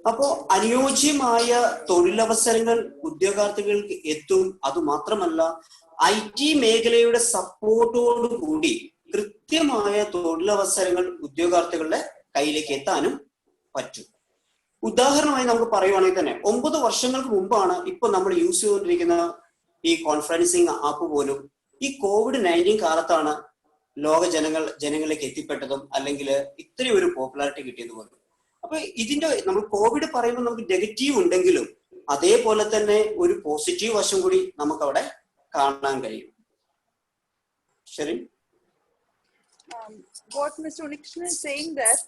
അപ്പോ അനുയോജ്യമായ തൊഴിലവസരങ്ങൾ ഉദ്യോഗാർത്ഥികൾക്ക് എത്തും. അതുമാത്രമല്ല, IT മേഖലയുടെ സപ്പോർട്ടോടു കൂടി കൃത്യമായ തൊഴിലവസരങ്ങൾ ഉദ്യോഗാർത്ഥികളുടെ കയ്യിലേക്ക് എത്താനും പറ്റും. ഉദാഹരണമായി നമുക്ക് പറയുവാണെങ്കിൽ തന്നെ 9 വർഷങ്ങൾക്ക് മുമ്പാണ് ഇപ്പൊ നമ്മൾ യൂസ് ചെയ്തുകൊണ്ടിരിക്കുന്ന ഈ കോൺഫറൻസിങ് ആപ്പ് പോലും ഈ COVID-19 കാലത്താണ് ലോക ജനങ്ങളിലേക്ക് എത്തിപ്പെട്ടതും അല്ലെങ്കിൽ ഇത്രയും ഒരു പോപ്പുലാരിറ്റി കിട്ടിയത് പോലും. അപ്പൊ ഇതിന്റെ നമ്മൾ കോവിഡ് പറയുമ്പോൾ നമുക്ക് നെഗറ്റീവ് ഉണ്ടെങ്കിലും അതേപോലെ തന്നെ ഒരു പോസിറ്റീവ് വശം കൂടി നമുക്ക് അവിടെ കാണാൻ കഴിയും. ശരി. What Mr. Unikrishnan is saying that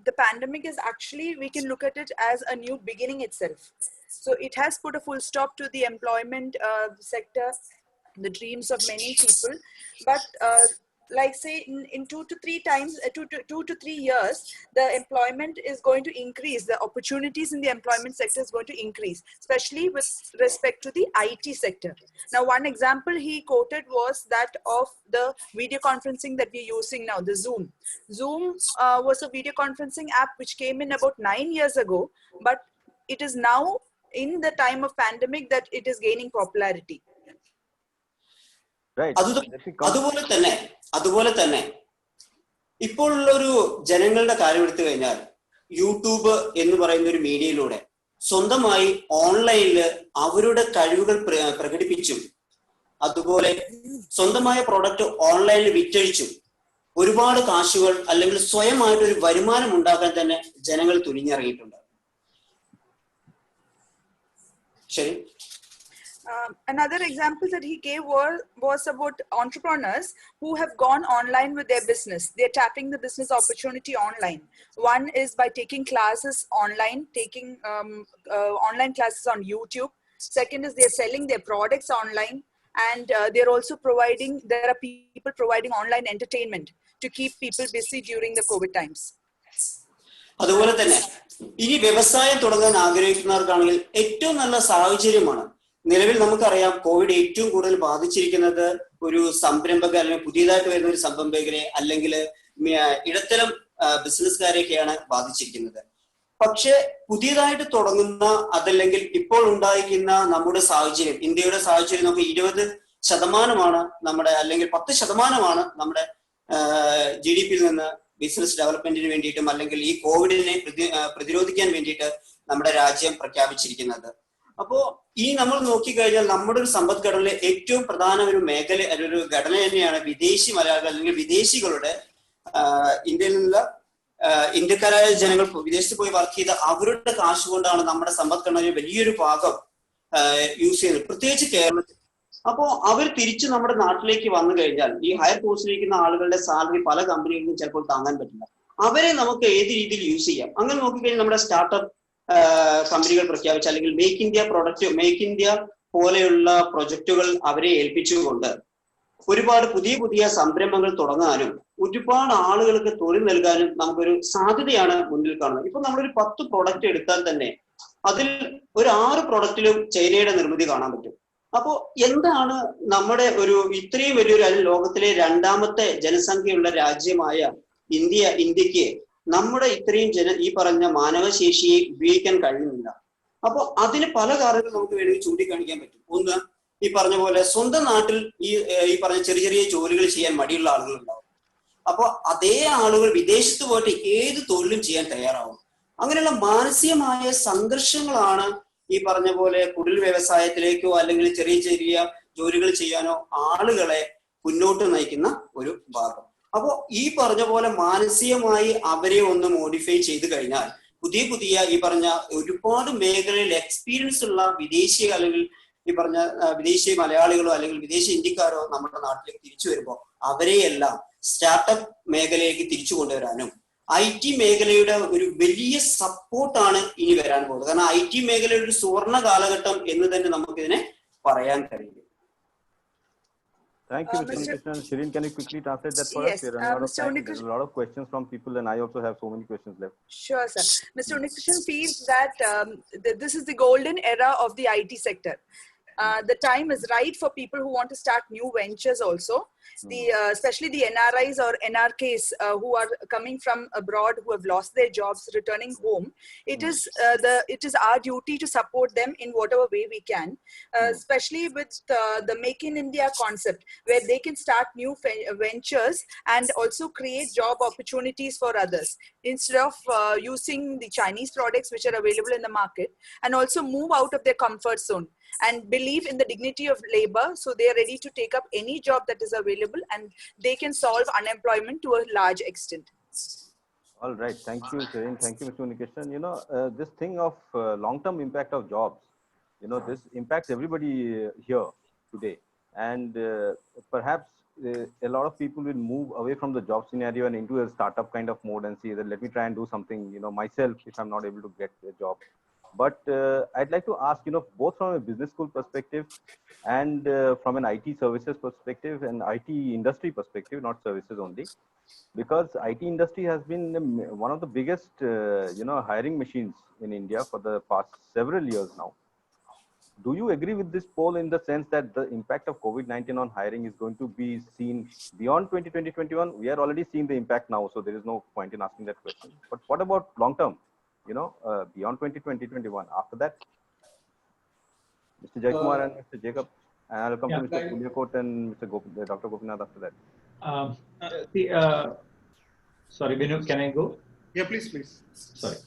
the pandemic is actually, we can look at it as a new beginning itself. So it has put a full stop to the employment sector, the dreams of many people. But like say in 2 to 3 years, the employment is going to increase. The opportunities in the employment sector is going to increase, especially with respect to the IT sector. Now, one example he quoted was that of the video conferencing that we're using now, the Zoom. Zoom was a video conferencing app which came in about 9 years ago, but it is now in the time of pandemic that it is gaining popularity. അതുപോലെ തന്നെ ഇപ്പോഴുള്ളൊരു ജനങ്ങളുടെ കാര്യം എടുത്തു കഴിഞ്ഞാൽ YouTube എന്ന് പറയുന്ന ഒരു മീഡിയയിലൂടെ സ്വന്തമായി ഓൺലൈനിൽ അവരുടെ കഴിവുകൾ പ്രകടിപ്പിച്ചും അതുപോലെ സ്വന്തമായ പ്രോഡക്റ്റ് ഓൺലൈനിൽ വിറ്റഴിച്ചും ഒരുപാട് കാശുകൾ അല്ലെങ്കിൽ സ്വയമായിട്ടൊരു വരുമാനം ഉണ്ടാക്കാൻ തന്നെ ജനങ്ങൾ തുനിഞ്ഞിറങ്ങിയിട്ടുണ്ട്. ശരി. Another example that he gave was about entrepreneurs who have gone online with their business. They're tapping the business opportunity online. One is by taking classes online, taking online classes on YouTube. Second is they're selling their products online, and they're also there are people providing online entertainment. to keep people busy during the COVID times. അതുപോലെ തന്നെ ഇനി വ്യവസായം തുടങ്ങാൻ ആഗ്രഹിക്കുന്നവർക്കാണെങ്കിൽ ഏറ്റവും നല്ല സാഹചര്യമാണ്. നിലവിൽ നമുക്കറിയാം കോവിഡ് ഏറ്റവും കൂടുതൽ ബാധിച്ചിരിക്കുന്നത് ഒരു സംരംഭക അല്ലെങ്കിൽ പുതിയതായിട്ട് വരുന്ന ഒരു സംരംഭകരെ അല്ലെങ്കിൽ ഇടത്തരം ബിസിനസ്സുകാരെയൊക്കെയാണ് ബാധിച്ചിരിക്കുന്നത്. പക്ഷെ പുതിയതായിട്ട് തുടങ്ങുന്ന അതല്ലെങ്കിൽ ഇപ്പോൾ ഉണ്ടായിരിക്കുന്ന നമ്മുടെ സാഹചര്യം, ഇന്ത്യയുടെ സാഹചര്യം നമുക്ക് 20% നമ്മുടെ അല്ലെങ്കിൽ 10% നമ്മുടെ GDP യിൽ നിന്ന് ബിസിനസ് ഡെവലപ്മെന്റിന് വേണ്ടിയിട്ടും അല്ലെങ്കിൽ ഈ കോവിഡിനെ പ്രതിരോധിക്കാൻ വേണ്ടിയിട്ട് നമ്മുടെ രാജ്യം പ്രഖ്യാപിച്ചിരിക്കുന്നത്. അപ്പോ ഈ നമ്മൾ നോക്കിക്കഴിഞ്ഞാൽ നമ്മുടെ ഒരു സമ്പദ്ഘടനയിലെ ഏറ്റവും പ്രധാന ഒരു മേഖല ഒരു ഘടന തന്നെയാണ് വിദേശി മലയാളികൾ അല്ലെങ്കിൽ വിദേശികളുടെ ഇന്ത്യയിൽ നിന്നുള്ള ഇന്ത്യക്കാരായ ജനങ്ങൾ വിദേശത്ത് പോയി വർക്ക് ചെയ്ത അവരുടെ കാശ് കൊണ്ടാണ് നമ്മുടെ സമ്പദ്ഘടനയിൽ വലിയൊരു ഭാഗം യൂസ് ചെയ്യുന്നത്, പ്രത്യേകിച്ച് കേരളത്തിൽ. അപ്പോ അവർ തിരിച്ച് നമ്മുടെ നാട്ടിലേക്ക് വന്നു കഴിഞ്ഞാൽ ഈ ഹയർ പോസ്റ്റിലിരിക്കുന്ന ആളുകളുടെ സാലറി പല കമ്പനികൾക്കും ചിലപ്പോൾ താങ്ങാൻ പറ്റില്ല. അവരെ നമുക്ക് ഏത് രീതിയിൽ യൂസ് ചെയ്യാം? അങ്ങനെ നോക്കിക്കഴിഞ്ഞാൽ നമ്മുടെ സ്റ്റാർട്ടപ്പ് കമ്പനികൾ പ്രഖ്യാപിച്ച അല്ലെങ്കിൽ മേക്ക് ഇന്ത്യ പോലെയുള്ള പ്രൊജക്ടുകൾ അവരെ ഏൽപ്പിച്ചുകൊണ്ട് ഒരുപാട് പുതിയ സംരംഭങ്ങൾ തുടങ്ങാനും ഒരുപാട് ആളുകൾക്ക് തൊഴിൽ നൽകാനും നമുക്കൊരു സാധ്യതയാണ് മുന്നിൽ കാണുന്നത്. ഇപ്പൊ നമ്മളൊരു 10 പ്രോഡക്റ്റ് എടുത്താൽ തന്നെ അതിൽ ഒരു 6 പ്രോഡക്റ്റിലും ചൈനയുടെ നിർമ്മിതി കാണാൻ പറ്റും. അപ്പോ എന്താണ് നമ്മുടെ ഒരു ഇത്രയും വലിയൊരു ലോകത്തിലെ 2ാമത്തെ ജനസംഖ്യയുള്ള രാജ്യമായ ഇന്ത്യക്ക് നമ്മുടെ ഇത്രയും ഈ പറഞ്ഞ മാനവശേഷിയെ ഉപയോഗിക്കാൻ കഴിയുന്നില്ല. അപ്പൊ അതിന് പല കാരണങ്ങൾ നമുക്ക് വേണമെങ്കിൽ ചൂണ്ടിക്കാണിക്കാൻ പറ്റും. ഒന്ന്, ഈ പറഞ്ഞ പോലെ സ്വന്തം നാട്ടിൽ ഈ പറഞ്ഞ ചെറിയ ജോലികൾ ചെയ്യാൻ മടിയുള്ള ആളുകൾ ഉണ്ടാവും. അപ്പൊ അതേ ആളുകൾ വിദേശത്ത് പോയിട്ട് ഏത് തൊഴിലും ചെയ്യാൻ തയ്യാറാവും. അങ്ങനെയുള്ള മാനസികമായ സംഘർഷങ്ങളാണ് ഈ പറഞ്ഞ പോലെ കുടിൽ വ്യവസായത്തിലേക്കോ അല്ലെങ്കിൽ ചെറിയ ജോലികൾ ചെയ്യാനോ ആളുകളെ മുന്നോട്ട് നയിക്കുന്ന ഒരു ഭാഗം. അപ്പോ ഈ പറഞ്ഞ പോലെ മാനസികമായി അവരെ ഒന്ന് മോഡിഫൈ ചെയ്ത് കഴിഞ്ഞാൽ പുതിയ ഈ പറഞ്ഞ ഒരുപാട് മേഖലയിൽ എക്സ്പീരിയൻസ് ഉള്ള വിദേശി അല്ലെങ്കിൽ ഈ പറഞ്ഞ വിദേശി മലയാളികളോ അല്ലെങ്കിൽ വിദേശി ഇന്ത്യക്കാരോ നമ്മുടെ നാട്ടിലേക്ക് തിരിച്ചു വരുമ്പോൾ അവരെയെല്ലാം സ്റ്റാർട്ടപ്പ് മേഖലയിലേക്ക് തിരിച്ചു കൊണ്ടുവരാനും IT മേഖലയുടെ ഒരു വലിയ സപ്പോർട്ടാണ് ഇനി വരാൻ പോകുന്നത്. കാരണം IT മേഖലയുടെ ഒരു സുവർണ കാലഘട്ടം എന്ന് തന്നെ നമുക്കിതിനെ പറയാൻ കഴിയും. Thank you, Mr. Unnikrishnan. Shirin, can you quickly translate that for us? Yes, We're running out of Mr. time. There's a lot of questions from people, and I also have so many questions left. Sure, sir. Mr. Unnikrishnan feels that this is the golden era of the IT sector. The time is right for people who want to start new ventures also. Especially the NRIs or NRKs who are coming from abroad, who have lost their jobs, returning home. It is our duty to support them in whatever way we can, especially with the Make in India concept, where they can start new ventures and also create job opportunities for others instead of using the Chinese products which are available in the market, and also move out of their comfort zone and believe in the dignity of labor, so they are ready to take up any job that is available and they can solve unemployment to a large extent. All right. Thank you, Shirin. Thank you, Mr. Unnikrishnan. This thing of long-term impact of jobs, this impacts everybody here today. And perhaps a lot of people will move away from the job scenario and into a startup kind of mode and see that let me try and do something, myself if I'm not able to get a job. But I'd like to ask, both from a business school perspective and from an IT services perspective and IT industry perspective, not services only, because IT industry has been one of the biggest, hiring machines in India for the past several years now. Do you agree with this poll in the sense that the impact of COVID-19 on hiring is going to be seen beyond 2020-21? We are already seeing the impact now, so there is no point in asking that question. But what about long term? Beyond 2020-21, after that, Mr. Jaykumar and Mr. Jacob, and I'll come to Mr. Pulyakot and Dr. Gopinath after that. Sorry, Binu, can I go? Yeah, please. Sorry.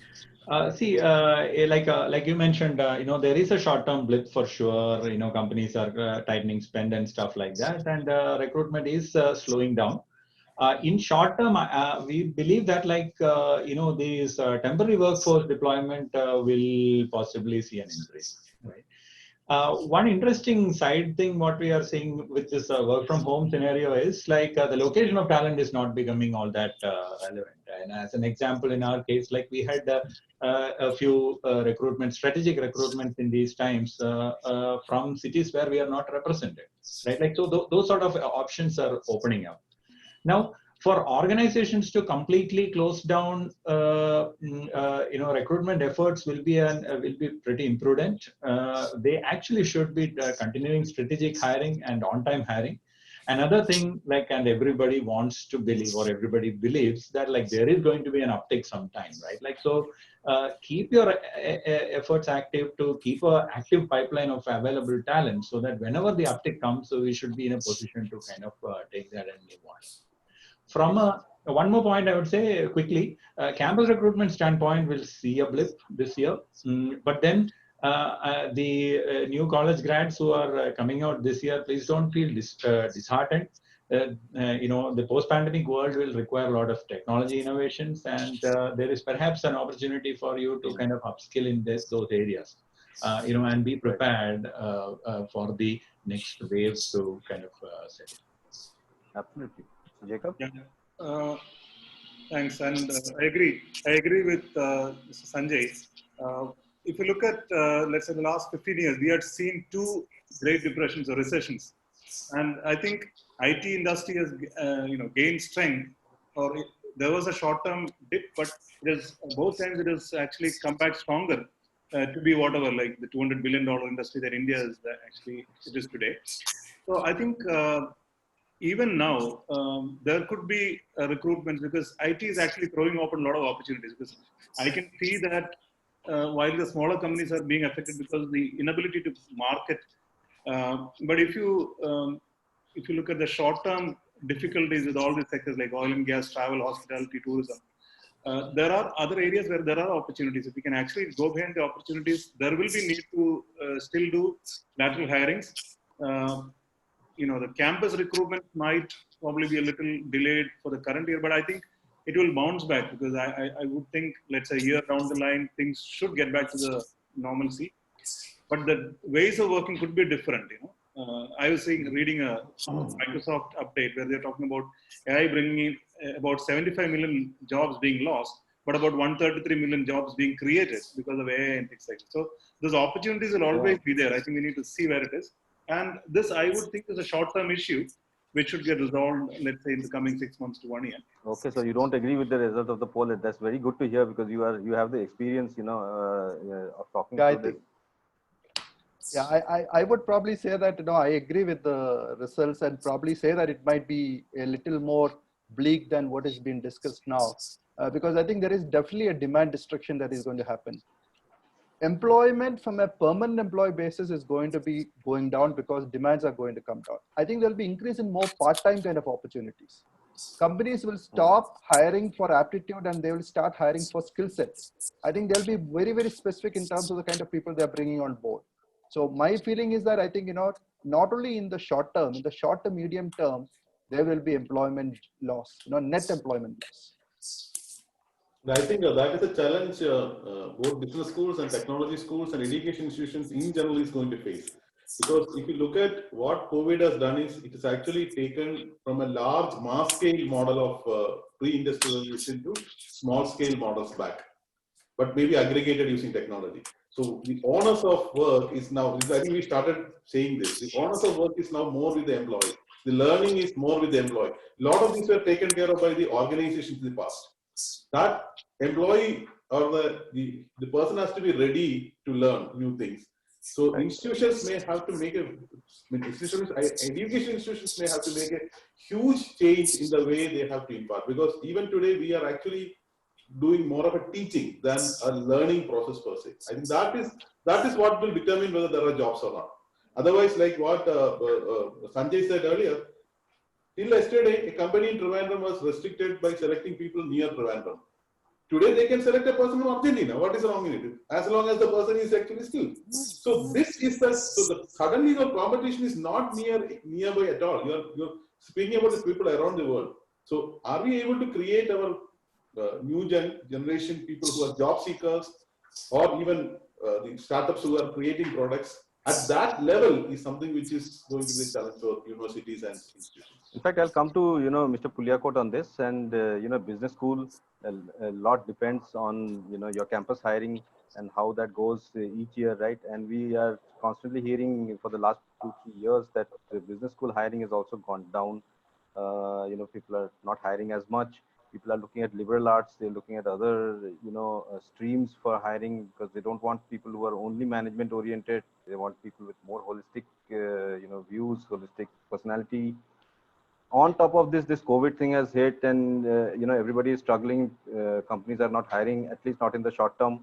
Like you mentioned, there is a short-term blip for sure. Companies are tightening spend and stuff like that, and recruitment is slowing down. In short term, we believe that these temporary workforce deployment will possibly see an increase. Right? One interesting side thing what we are seeing with this work from home scenario is the location of talent is not becoming all that relevant. And as an example, in our case, we had a few strategic recruitments in these times from cities where we are not represented. Right? So those sort of options are opening up. Now, for organizations to completely close down, recruitment efforts will be pretty imprudent. They actually should be continuing strategic hiring and on-time hiring. Another thing, and everybody wants to believe, or everybody believes that, there is going to be an uptick sometime, right? Keep your efforts active to keep an active pipeline of available talent, so that whenever the uptick comes, so we should be in a position to kind of take that and move on. From one more point, I would say quickly, campus recruitment standpoint, will see a blip this year, but then the new college grads who are coming out this year, please don't feel disheartened. The post-pandemic world will require a lot of technology innovations, and there is perhaps an opportunity for you to kind of upskill in those areas, and be prepared for the next waves to kind of set in. Absolutely. Jacob? Yeah. Thanks, and I agree with Mr. Sanjay. If you look at, let's say, the last 15 years, we had seen two Great Depressions or recessions, and I think IT industry has, gained strength. There was a short-term dip, but both times it has actually come back stronger to be whatever, like the $200 billion industry that India is actually it is today. So I think. Even now, there could be recruitments, because IT is actually throwing open a lot of opportunities. Because I can see that while the smaller companies are being affected because of the inability to market, but if you look at the short-term difficulties with all these sectors like oil and gas, travel, hospitality, tourism, there are other areas where there are opportunities. If we can actually go behind the opportunities, there will be need to still do lateral hirings. The campus recruitment might probably be a little delayed for the current year, but I think it will bounce back, because I would think, let's say, a year down the line, things should get back to the normalcy. But the ways of working could be different. I was reading a Microsoft update where they're talking about AI bringing in about 75 million jobs being lost, but about 133 million jobs being created because of AI and things like that. So those opportunities will always be there. I think we need to see where it is. And this, I would think, is a short-term issue which should get resolved, let's say, in the coming 6 months to 1 year. Okay, so you don't agree with the result of the poll. That's very good to hear, because you have the experience, of talking to this. Yeah, I would probably say that, I agree with the results, and probably say that it might be a little more bleak than what is being discussed now, because I think there is definitely a demand destruction that is going to happen. Employment from a permanent employee basis is going to be going down because demands are going to come down. I think there'll be increase in more part-time kind of opportunities. Companies will stop hiring for aptitude and they will start hiring for skill sets. I think they'll be very, very specific in terms of the kind of people they're bringing on board. So my feeling is that I think, not only in the short term, in the short to medium term, there will be employment loss, net employment loss. I think that is a challenge both business schools and technology schools and education institutions in general is going to face. Because if you look at what COVID has done, it has actually taken from a large mass scale model of pre-industrialization to small scale models back, but maybe aggregated using technology. So the onus of work is now, I think we started saying this, the onus of work is now more with the employee. The learning is more with the employee. A lot of these were taken care of by the organizations in the past. That employee or the person has to be ready to learn new things. So institutions may have to make education institutions may have to make a huge change in the way they have to impart, because even today we are actually doing more of a teaching than a learning process per se. I think that is what will determine whether there are jobs or not. Otherwise, like what Sanjay said earlier, till yesterday, a company in Trivandrum was restricted by selecting people near Trivandrum. Today, they can select a person from Argentina. What is wrong in it? As long as the person is actually skilled. So this is suddenly the competition is not nearby at all. You're speaking about the people around the world. So are we able to create our new generation people who are job seekers, or even the startups who are creating products? At that level is something which is going to be a challenge for universities and institutions. In fact, I'll come to Mr. Puliakot on this, and business school, a lot depends on your campus hiring and how that goes each year, right? And we are constantly hearing for the last 2-3 years that the business school hiring has also gone down. People are not hiring as much. People are looking at liberal arts. They're looking at other, streams for hiring because they don't want people who are only management oriented. They want people with more holistic, views, holistic personality. On top of this COVID thing has hit, and everybody is struggling. Companies are not hiring, at least not in the short term.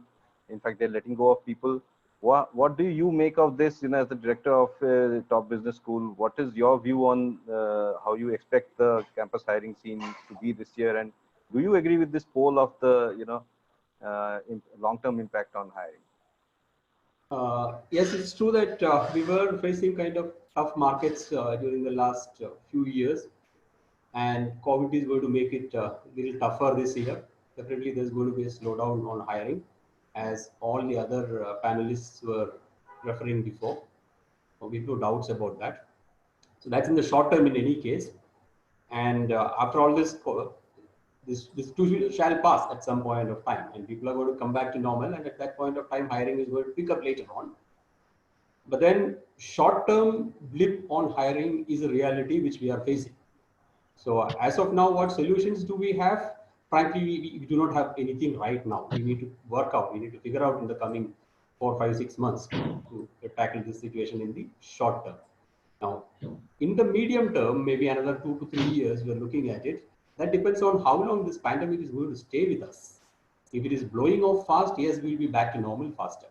In fact, they're letting go of people. What do you make of this? As the director of top business school, what is your view on how you expect the campus hiring scene to be this year? And do you agree with this poll of the long-term impact on hiring? Yes, it's true that we were facing kind of tough markets during the last few years, and COVID is going to make it a little tougher this year. Definitely, there's going to be a slowdown on hiring, as all the other panelists were referring before. So we have no doubts about that. So that's in the short term in any case. And after all this, this too shall pass at some point of time, and people are going to come back to normal. And at that point of time, hiring is going to pick up later on. But then short-term blip on hiring is a reality which we are facing. So as of now, what solutions do we have? Frankly, we do not have anything right now. We need to work out. We need to figure out in the coming 4, 5, 6 months to tackle this situation in the short term. Now, in the medium term, maybe another 2 to 3 years, we're looking at it. That depends on how long this pandemic is going to stay with us. If it is blowing off fast, yes, we'll be back to normal faster.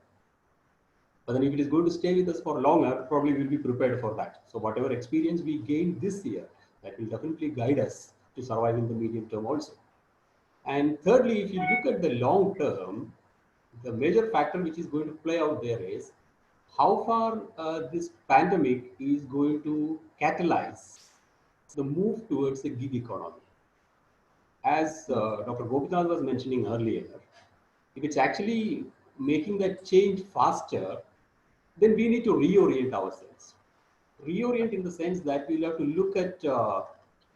But then if it is going to stay with us for longer, probably we'll be prepared for that. So whatever experience we gain this year, that will definitely guide us to survive in the medium term also. And thirdly, if you look at the long term, the major factor which is going to play out there is how far this pandemic is going to catalyze the move towards a gig economy. As Dr. Gopinath was mentioning earlier, if it's actually making that change faster, then we need to reorient ourselves. Reorient in the sense that we'll have to look at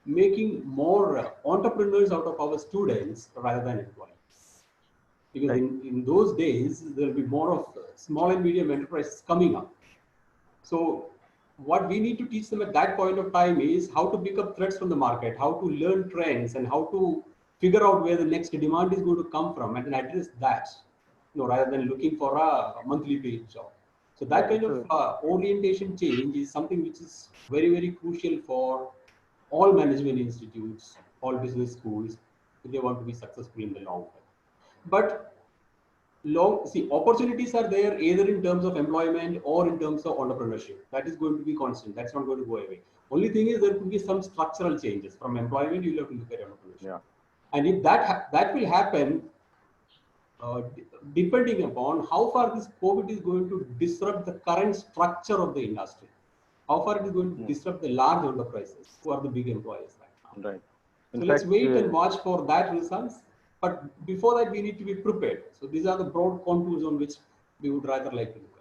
making more entrepreneurs out of our students rather than employees. Because Right. in those days, there'll be more of small and medium enterprises coming up. So what we need to teach them at that point of time is how to pick up threats from the market, how to learn trends, and how to figure out where the next demand is going to come from and then address that, rather than looking for a monthly paid job. So that kind of orientation change is something which is very, very crucial for all management institutes, all business schools, if they want to be successful in the long term. But opportunities are there either in terms of employment or in terms of entrepreneurship. That is going to be constant. That's not going to go away. Only thing is there could be some structural changes. From employment, you'll have to look at entrepreneurship. Yeah. And if that will happen, depending upon how far this COVID is going to disrupt the current structure of the industry, how far it is going to disrupt the large enterprises who are the big employers right now. Right. So let's wait and watch for that results. But before that, we need to be prepared. So these are the broad contours on which we would rather like to look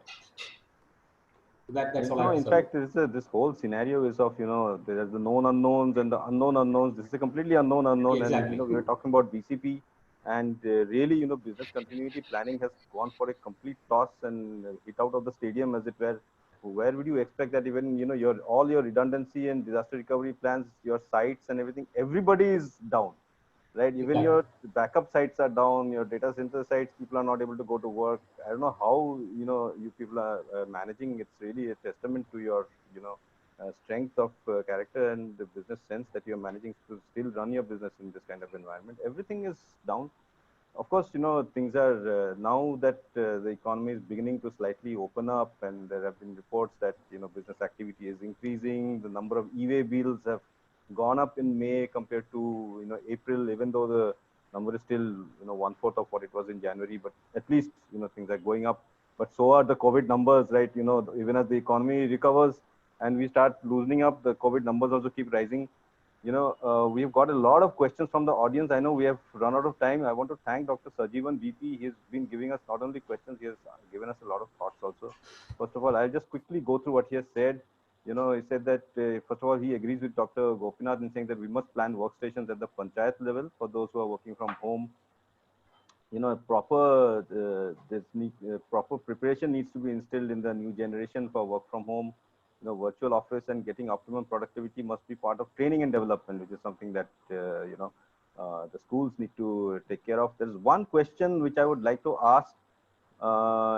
at. That's all I have to in say. fact, this whole scenario is of, there's the known unknowns and the unknown unknowns. This is a completely unknown unknown. Exactly. And, we were talking about BCP, and really, business continuity planning has gone for a complete toss and hit out of the stadium, as it were. Where would you expect that even, all your redundancy and disaster recovery plans, your sites and everything, everybody is down. Right, even your backup sites are down, your data center sites, people are not able to go to work. I don't know how you people are managing. It's really a testament to your strength of character and the business sense that you're managing to still run your business in this kind of environment. Everything is down. Of course, things are now that the economy is beginning to slightly open up, and there have been reports that business activity is increasing. The number of e-way bills have gone up in May compared to April, even though the number is still 1/4 of what it was in January, but at least things are going up. But so are the COVID numbers, right? Even as the economy recovers and we start loosening up, the COVID numbers also keep rising. We've got a lot of questions from the audience. I know we have run out of time. I want to thank Dr. Sajeevan VP. He's been giving us not only questions, he has given us a lot of thoughts also. First of all, I'll just quickly go through what he has said. He said that, first of all, he agrees with Dr. Gopinath in saying that we must plan workstations at the panchayat level for those who are working from home. Proper preparation needs to be instilled in the new generation for work from home. virtual office and getting optimum productivity must be part of training and development, which is something that the schools need to take care of. There's one question which I would like to ask.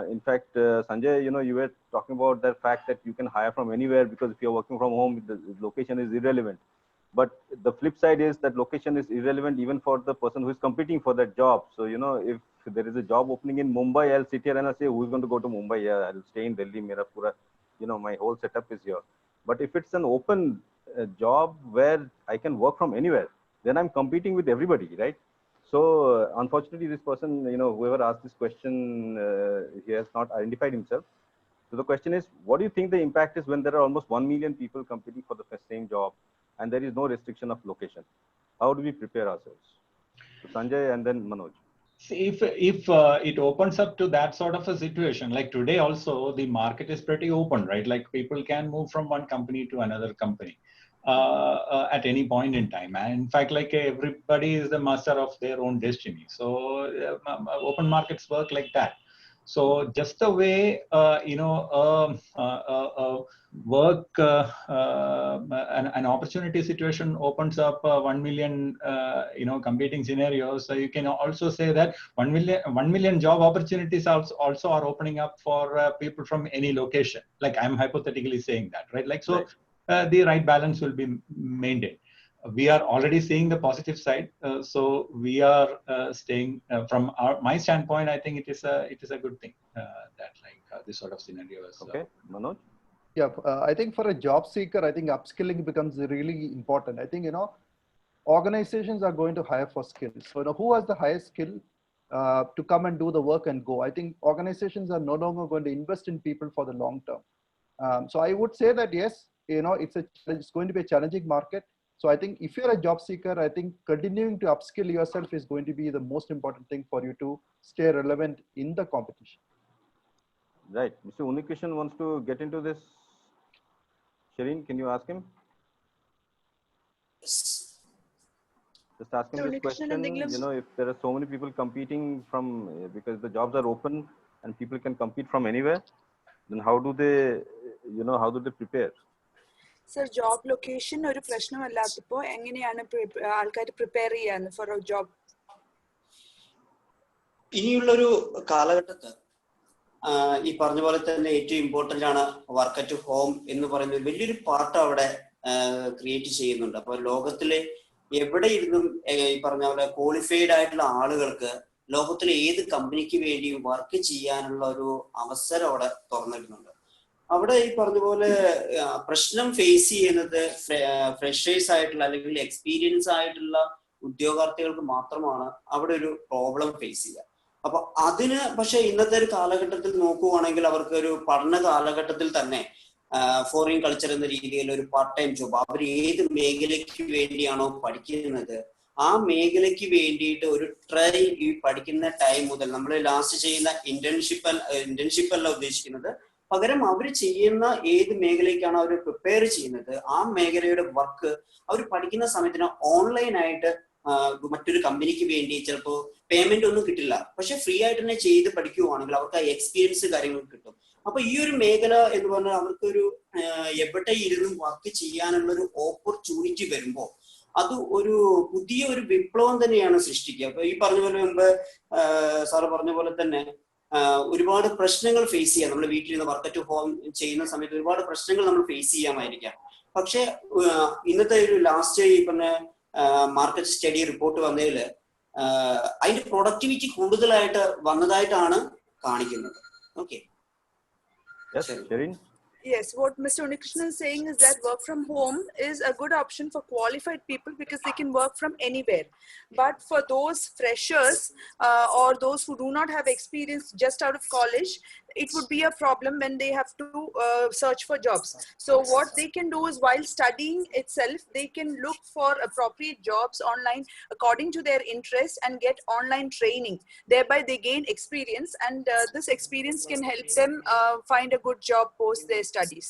In fact, Sanjay, you were talking about the fact that you can hire from anywhere because if you're working from home, the location is irrelevant. But the flip side is that location is irrelevant even for the person who is competing for that job. So, if there is a job opening in Mumbai, I'll sit here and I'll say, who's going to go to Mumbai? Yeah, I'll stay in Delhi. Mera pura, my whole setup is here. But if it's an open job where I can work from anywhere, then I'm competing with everybody, right? So unfortunately, this person, whoever asked this question, he has not identified himself. So the question is, what do you think the impact is when there are almost 1 million people competing for the same job and there is no restriction of location? How do we prepare ourselves? So Sanjay and then Manoj. See, if it opens up to that sort of a situation, like today also, the market is pretty open, right? Like people can move from one company to another company at any point in time. And in fact, like everybody is the master of their own destiny. So open markets work like that. So just the way, work, an opportunity situation opens up 1 million, competing scenarios. So you can also say that 1 million job opportunities also are opening up for people from any location. Like I'm hypothetically saying that, right? Like, so the right balance will be maintained. We are already seeing the positive side, so we are staying. From my standpoint, I think it is a good thing that this sort of scenario is. Okay, Manoj. Yeah, I think for a job seeker, I think upskilling becomes really important. I think organizations are going to hire for skills. So who has the highest skill to come and do the work and go? I think organizations are no longer going to invest in people for the long term. So I would say that yes, it's going to be a challenging market. So I think if you're a job seeker, I think continuing to upskill yourself is going to be the most important thing for you to stay relevant in the competition. Right. Mr. Unnikrishnan wants to get into this. Shireen, can you ask him? Yes. Just ask him this question. If there are so many people competing because the jobs are open and people can compete from anywhere, then how do they prepare? Sir, job location ഒരു പ്രശ്നമല്ലാത്തപ്പോൾ എങ്ങനെയാണ് ആൾക്കാർ prepare ചെയ്യാൻ for a job? ഇനിയുള്ളൊരു കാലഘട്ടത്ത് ഈ പറഞ്ഞ പോലെ തന്നെ ഏറ്റവും ഇമ്പോർട്ടന്റ് ആണ് വർക്ക് അറ്റ് ഹോം എന്ന് പറയുന്ന വലിയൊരു പാർട്ട് അവിടെ ക്രിയേറ്റ് ചെയ്യുന്നുണ്ട്. അപ്പൊ ലോകത്തിലെ എവിടെ ഇരുന്നും ഈ പറഞ്ഞ പോലെ ക്വാളിഫൈഡ് ആയിട്ടുള്ള ആളുകൾക്ക് ലോകത്തിലെ ഏത് കമ്പനിക്ക് വേണ്ടിയും വർക്ക് ചെയ്യാനുള്ള ഒരു അവസരം അവിടെ തുറന്നിടുന്നുണ്ട്. അവിടെ ഈ പറഞ്ഞ പോലെ പ്രശ്നം ഫേസ് ചെയ്യുന്നത് ഫ്രഷേഴ്സ് ആയിട്ടുള്ള അല്ലെങ്കിൽ എക്സ്പീരിയൻസ് ആയിട്ടുള്ള ഉദ്യോഗാർത്ഥികൾക്ക് മാത്രമാണ് അവിടെ ഒരു പ്രോബ്ലം ഫേസ് ചെയ്യുക. അപ്പൊ അതിന് പക്ഷെ ഇന്നത്തെ ഒരു കാലഘട്ടത്തിൽ നോക്കുവാണെങ്കിൽ അവർക്ക് ഒരു പഠന കാലഘട്ടത്തിൽ തന്നെ ഫോറിൻ കൾച്ചർ എന്ന രീതിയിൽ ഒരു പാർട്ട് ടൈം ജോബ്, അവർ ഏത് മേഖലയ്ക്ക് വേണ്ടിയാണോ പഠിക്കുന്നത് ആ മേഖലയ്ക്ക് വേണ്ടിയിട്ട് ഒരു ട്രെയിൻ ഈ പഠിക്കുന്ന ടൈം മുതൽ നമ്മൾ ലാസ്റ്റ് ചെയ്യുന്ന ഇന്റേൺഷിപ്പ് അല്ല ഉദ്ദേശിക്കുന്നത്, പകരം അവർ ചെയ്യുന്ന ഏത് മേഖലയ്ക്കാണോ അവർ പ്രിപ്പയർ ചെയ്യുന്നത് ആ മേഖലയുടെ വർക്ക് അവർ പഠിക്കുന്ന സമയത്തിന് ഓൺലൈനായിട്ട് മറ്റൊരു കമ്പനിക്ക് വേണ്ടി ചിലപ്പോൾ പേയ്മെന്റ് ഒന്നും കിട്ടില്ല, പക്ഷെ ഫ്രീ ആയിട്ട് തന്നെ ചെയ്ത് പഠിക്കുവാണെങ്കിൽ അവർക്ക് ആ എക്സ്പീരിയൻസ് കാര്യങ്ങൾ കിട്ടും. അപ്പൊ ഈ ഒരു മേഖല എന്ന് പറഞ്ഞാൽ അവർക്കൊരു എവിടെ ഇരുന്നും വർക്ക് ചെയ്യാനുള്ള ഒരു ഓപ്പർച്യൂണിറ്റി വരുമ്പോൾ അത് ഒരു പുതിയ ഒരു വിപ്ലവം തന്നെയാണ് സൃഷ്ടിക്കുക. അപ്പൊ ഈ പറഞ്ഞ പോലെ മുമ്പ് സാറ് പറഞ്ഞ പോലെ തന്നെ ഒരുപാട് പ്രശ്നങ്ങൾ ഫേസ് ചെയ്യാം. നമ്മൾ വീട്ടിൽ നിന്ന് വർക്ക് അറ്റ് ഹോം ചെയ്യുന്ന സമയത്ത് ഒരുപാട് പ്രശ്നങ്ങൾ നമ്മൾ ഫേസ് ചെയ്യാമായിരിക്കാം. പക്ഷെ ഇന്നത്തെ ഒരു ലാസ്റ്റ് ഈ പറഞ്ഞ മാർക്കറ്റ് സ്റ്റഡി റിപ്പോർട്ട് വന്നതിൽ അതിന്റെ പ്രൊഡക്ടിവിറ്റി കൂടുതലായിട്ട് വന്നതായിട്ടാണ് കാണിക്കുന്നത്. Okay. Yes, what Mr. Unnikrishnan is saying is that work from home is a good option for qualified people because they can work from anywhere. But for those freshers or those who do not have experience just out of college, it would be a problem when they have to search for jobs. So what they can do is while studying itself, they can look for appropriate jobs online according to their interest and get online training. Thereby they gain experience and this experience can help them find a good job post their studies.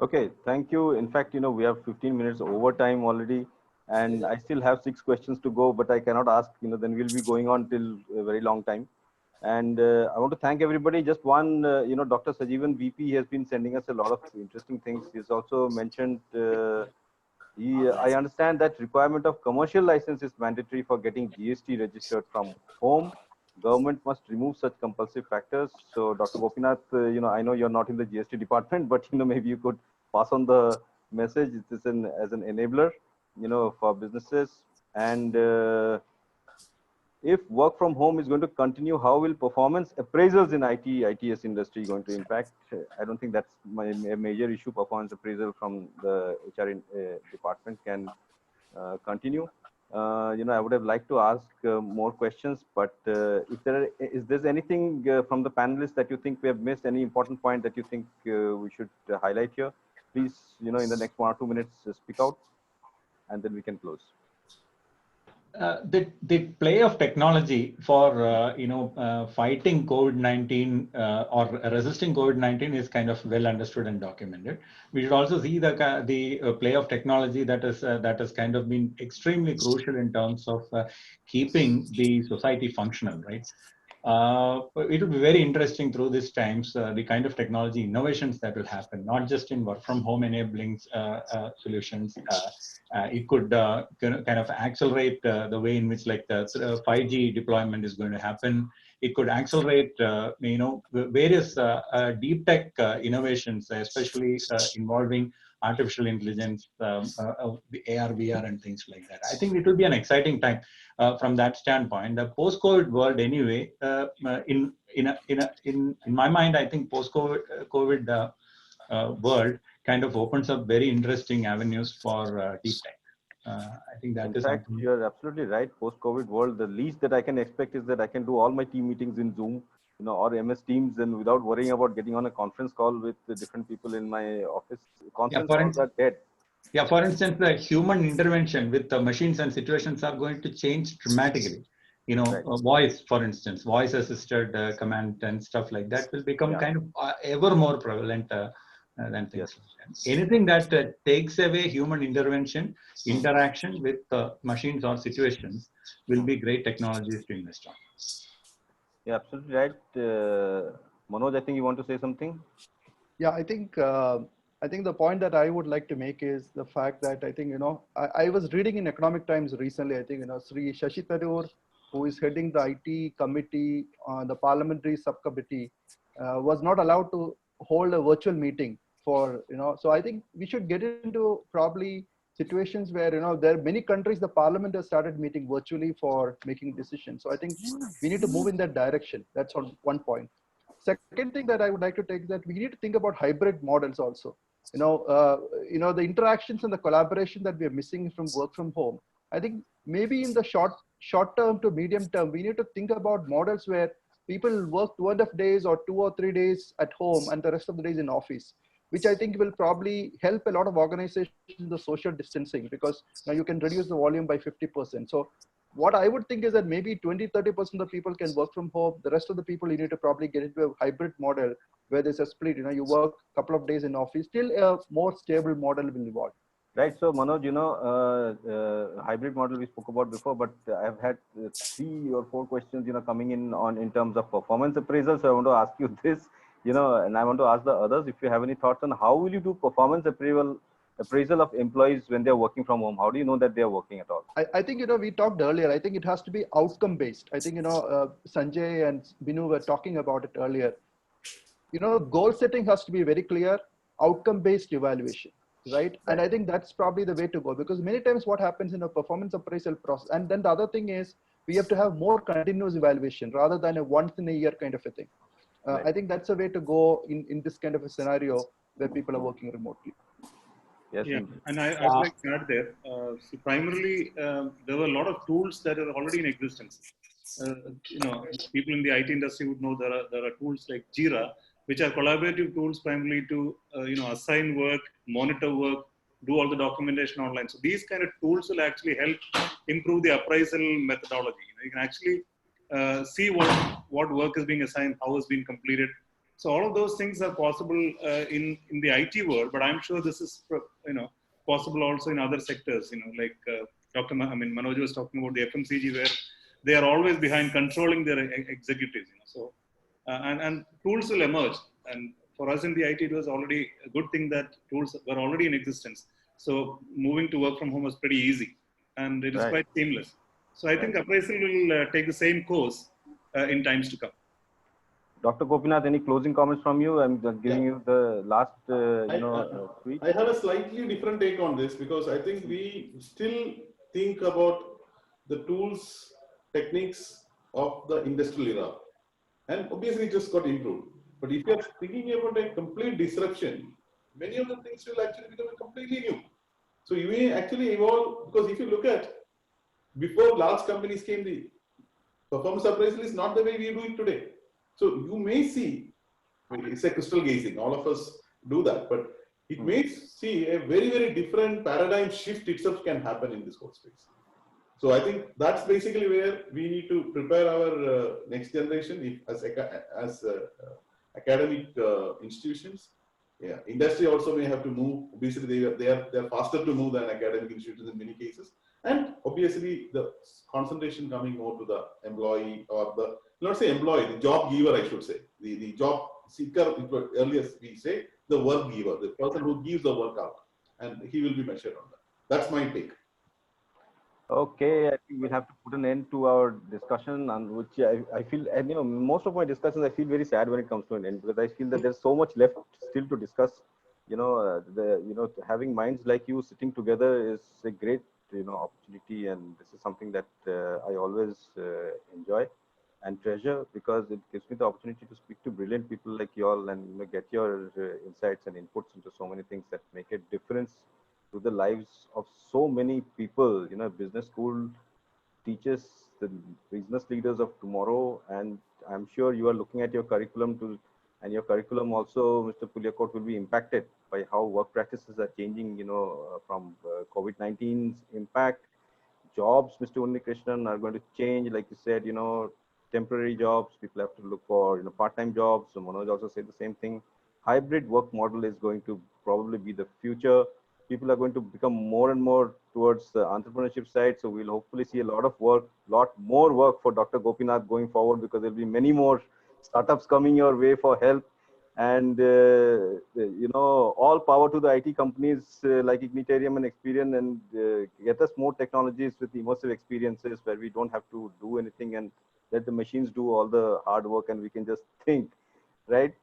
Okay, thank you. In fact, we have 15 minutes overtime already and I still have 6 questions to go, but I cannot ask, then we'll be going on till a very long time. And I want to thank everybody. Just one, Dr. Sajeevan VP has been sending us a lot of interesting things. He's also mentioned, I understand that requirement of commercial license is mandatory for getting GST registered from home. Government must remove such compulsive factors. So Dr. Gopinath, I know you're not in the GST department, but, maybe you could pass on the message. It is as an enabler, for businesses. And if work from home is going to continue, how will performance appraisals in ITS industry going to impact? I don't think that's a major issue. Performance appraisal from the HR department can continue. I would have liked to ask more questions, but if there's anything from the panelists that you think we have missed, any important point that you think we should highlight here, please, in the next 1 or 2 minutes, speak out, and then we can close. The play of technology for fighting COVID-19 or resisting COVID-19 is kind of well understood and documented. We should also see the play of technology that has kind of been extremely crucial in terms of keeping the society functional, right? It will be very interesting through these times, the kind of technology innovations that will happen, not just in work from home enabling solutions. It could kind of accelerate the way in which the 5G deployment is going to happen. It could accelerate, various deep tech innovations, especially involving artificial intelligence, the AR, VR, and things like that. I think it will be an exciting time from that standpoint. The post-COVID world, anyway, in my mind, I think post-COVID world kind of opens up very interesting avenues for deep tech. I think that in fact, you're absolutely right. Post-COVID world, the least that I can expect is that I can do all my team meetings in Zoom, or MS Teams, and without worrying about getting on a conference call with the different people in my office. Conference calls are dead. Yeah, for instance, the human intervention with the machines and situations are going to change dramatically. Right. Voice, for instance, voice-assisted command and stuff like that will become kind of ever more prevalent than things like that. Anything that takes away human intervention, interaction with machines or situations will be great technologies to invest on. Yeah, absolutely right. Manoj, I think you want to say something? Yeah, I think the point that I would like to make is the fact that I think, I was reading in Economic Times recently, I think, Sri Shashi Tharoor, who is heading the IT committee on the parliamentary subcommittee, was not allowed to hold a virtual meeting for, so I think we should get into probably situations where, there are many countries, the parliament has started meeting virtually for making decisions. So I think we need to move in that direction. That's one point. Second thing that I would like to take is that we need to think about hybrid models also. The interactions and the collaboration that we are missing from work from home. I think maybe in the short term to medium term, we need to think about models where people work 2.5 days or 2 or 3 days at home and the rest of the days in office, which I think will probably help a lot of organizations in the social distancing, because now you can reduce the volume by 50%. So what I would think is that maybe 20-30% of the people can work from home. The rest of the people, you need to probably get into a hybrid model where there's a split. You work a couple of days in office, still a more stable model will evolve. Right. So Manoj, hybrid model we spoke about before, but I've had 3 or 4 questions, coming in terms of performance appraisal. So I want to ask you this, and I want to ask the others if you have any thoughts on how will you do performance appraisal of employees when they're working from home. How do you know that they're working at all? I think, we talked earlier, I think it has to be outcome based. I think, Sanjay and Binu were talking about it earlier. Goal setting has to be very clear, outcome based evaluation. Right. And I think that's probably the way to go, because many times what happens in a performance appraisal process, and then the other thing is we have to have more continuous evaluation rather than a once in a year kind of a thing. Right. I think that's a way to go in this kind of a scenario where people are working remotely. Yes, yeah, and I'd like to add there. So primarily, there were a lot of tools that are already in existence. People in the IT industry would know there are tools like Jira, which are collaborative tools primarily to assign work, monitor work, do all the documentation online. So these kind of tools will actually help improve the appraisal methodology. You can actually see what work is being assigned, how it's been completed. So all of those things are possible in the IT world, but I'm sure this is possible also in other sectors. Like Manoj was talking about the FMCG, where they are always behind controlling their executives. So, and tools will emerge. And for us in the IT, it was already a good thing that tools were already in existence. So moving to work from home was pretty easy, and it is quite seamless. So I think appraisal will take the same course in times to come. Dr. Gopinath, any closing comments from you? I'm just giving you the last, tweet. I have a slightly different take on this because I think we still think about the tools, techniques of the industrial era. And obviously it just got improved. But if you're thinking about a complete disruption, many of the things will actually become completely new. So you may actually evolve, because if you look at, before large companies came, the performance appraisal is not the way we do it today. So you may see, it's a crystal gazing, all of us do that, but it may see a very, very different paradigm shift itself can happen in this whole space. So I think that's basically where we need to prepare our next generation as academic institutions. Yeah, industry also may have to move. Obviously, they are faster to move than academic institutions in many cases. And obviously, the concentration coming more to the employee or the, not say employee, the job giver, I should say. The job seeker, earlier we say, the work giver, the person who gives the work out. And he will be measured on that. That's my take. Okay, I think we'll have to put an end to our discussion, on which I feel, and most of my discussions, I feel very sad when it comes to an end, because I feel that there's so much left still to discuss. Having minds like you sitting together is a great, opportunity, and this is something that I always enjoy and treasure, because it gives me the opportunity to speak to brilliant people like you all and get your insights and inputs into so many things that make a difference to the lives of so many people. Business school teaches the business leaders of tomorrow, and I'm sure you are looking at your curriculum and your curriculum also, Mr. Puliakot, will be impacted by how work practices are changing, from COVID-19's impact. Jobs, Mr. Unnikrishnan, are going to change, like you said, temporary jobs, people have to look for, part-time jobs. So Manoj also said the same thing. Hybrid work model is going to probably be the future. People are going to become more and more towards the entrepreneurship side. So we'll hopefully see a lot more work for Dr. Gopinath going forward, because there'll be many more startups coming your way for help. And, all power to the IT companies like Ignitarium and Experian, and get us more technologies with immersive experiences where we don't have to do anything and let the machines do all the hard work and we can just think, right?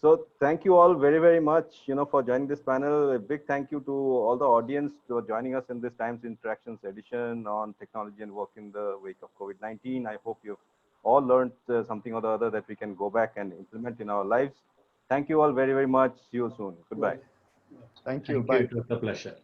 So thank you all very, very much, for joining this panel. A big thank you to all the audience for joining us in this Times Interactions edition on technology and work in the wake of COVID-19. I hope you've all learned something or the other that we can go back and implement in our lives. Thank you all very, very much. See you soon. Goodbye. Thank you. Thank Bye. you. It was a pleasure.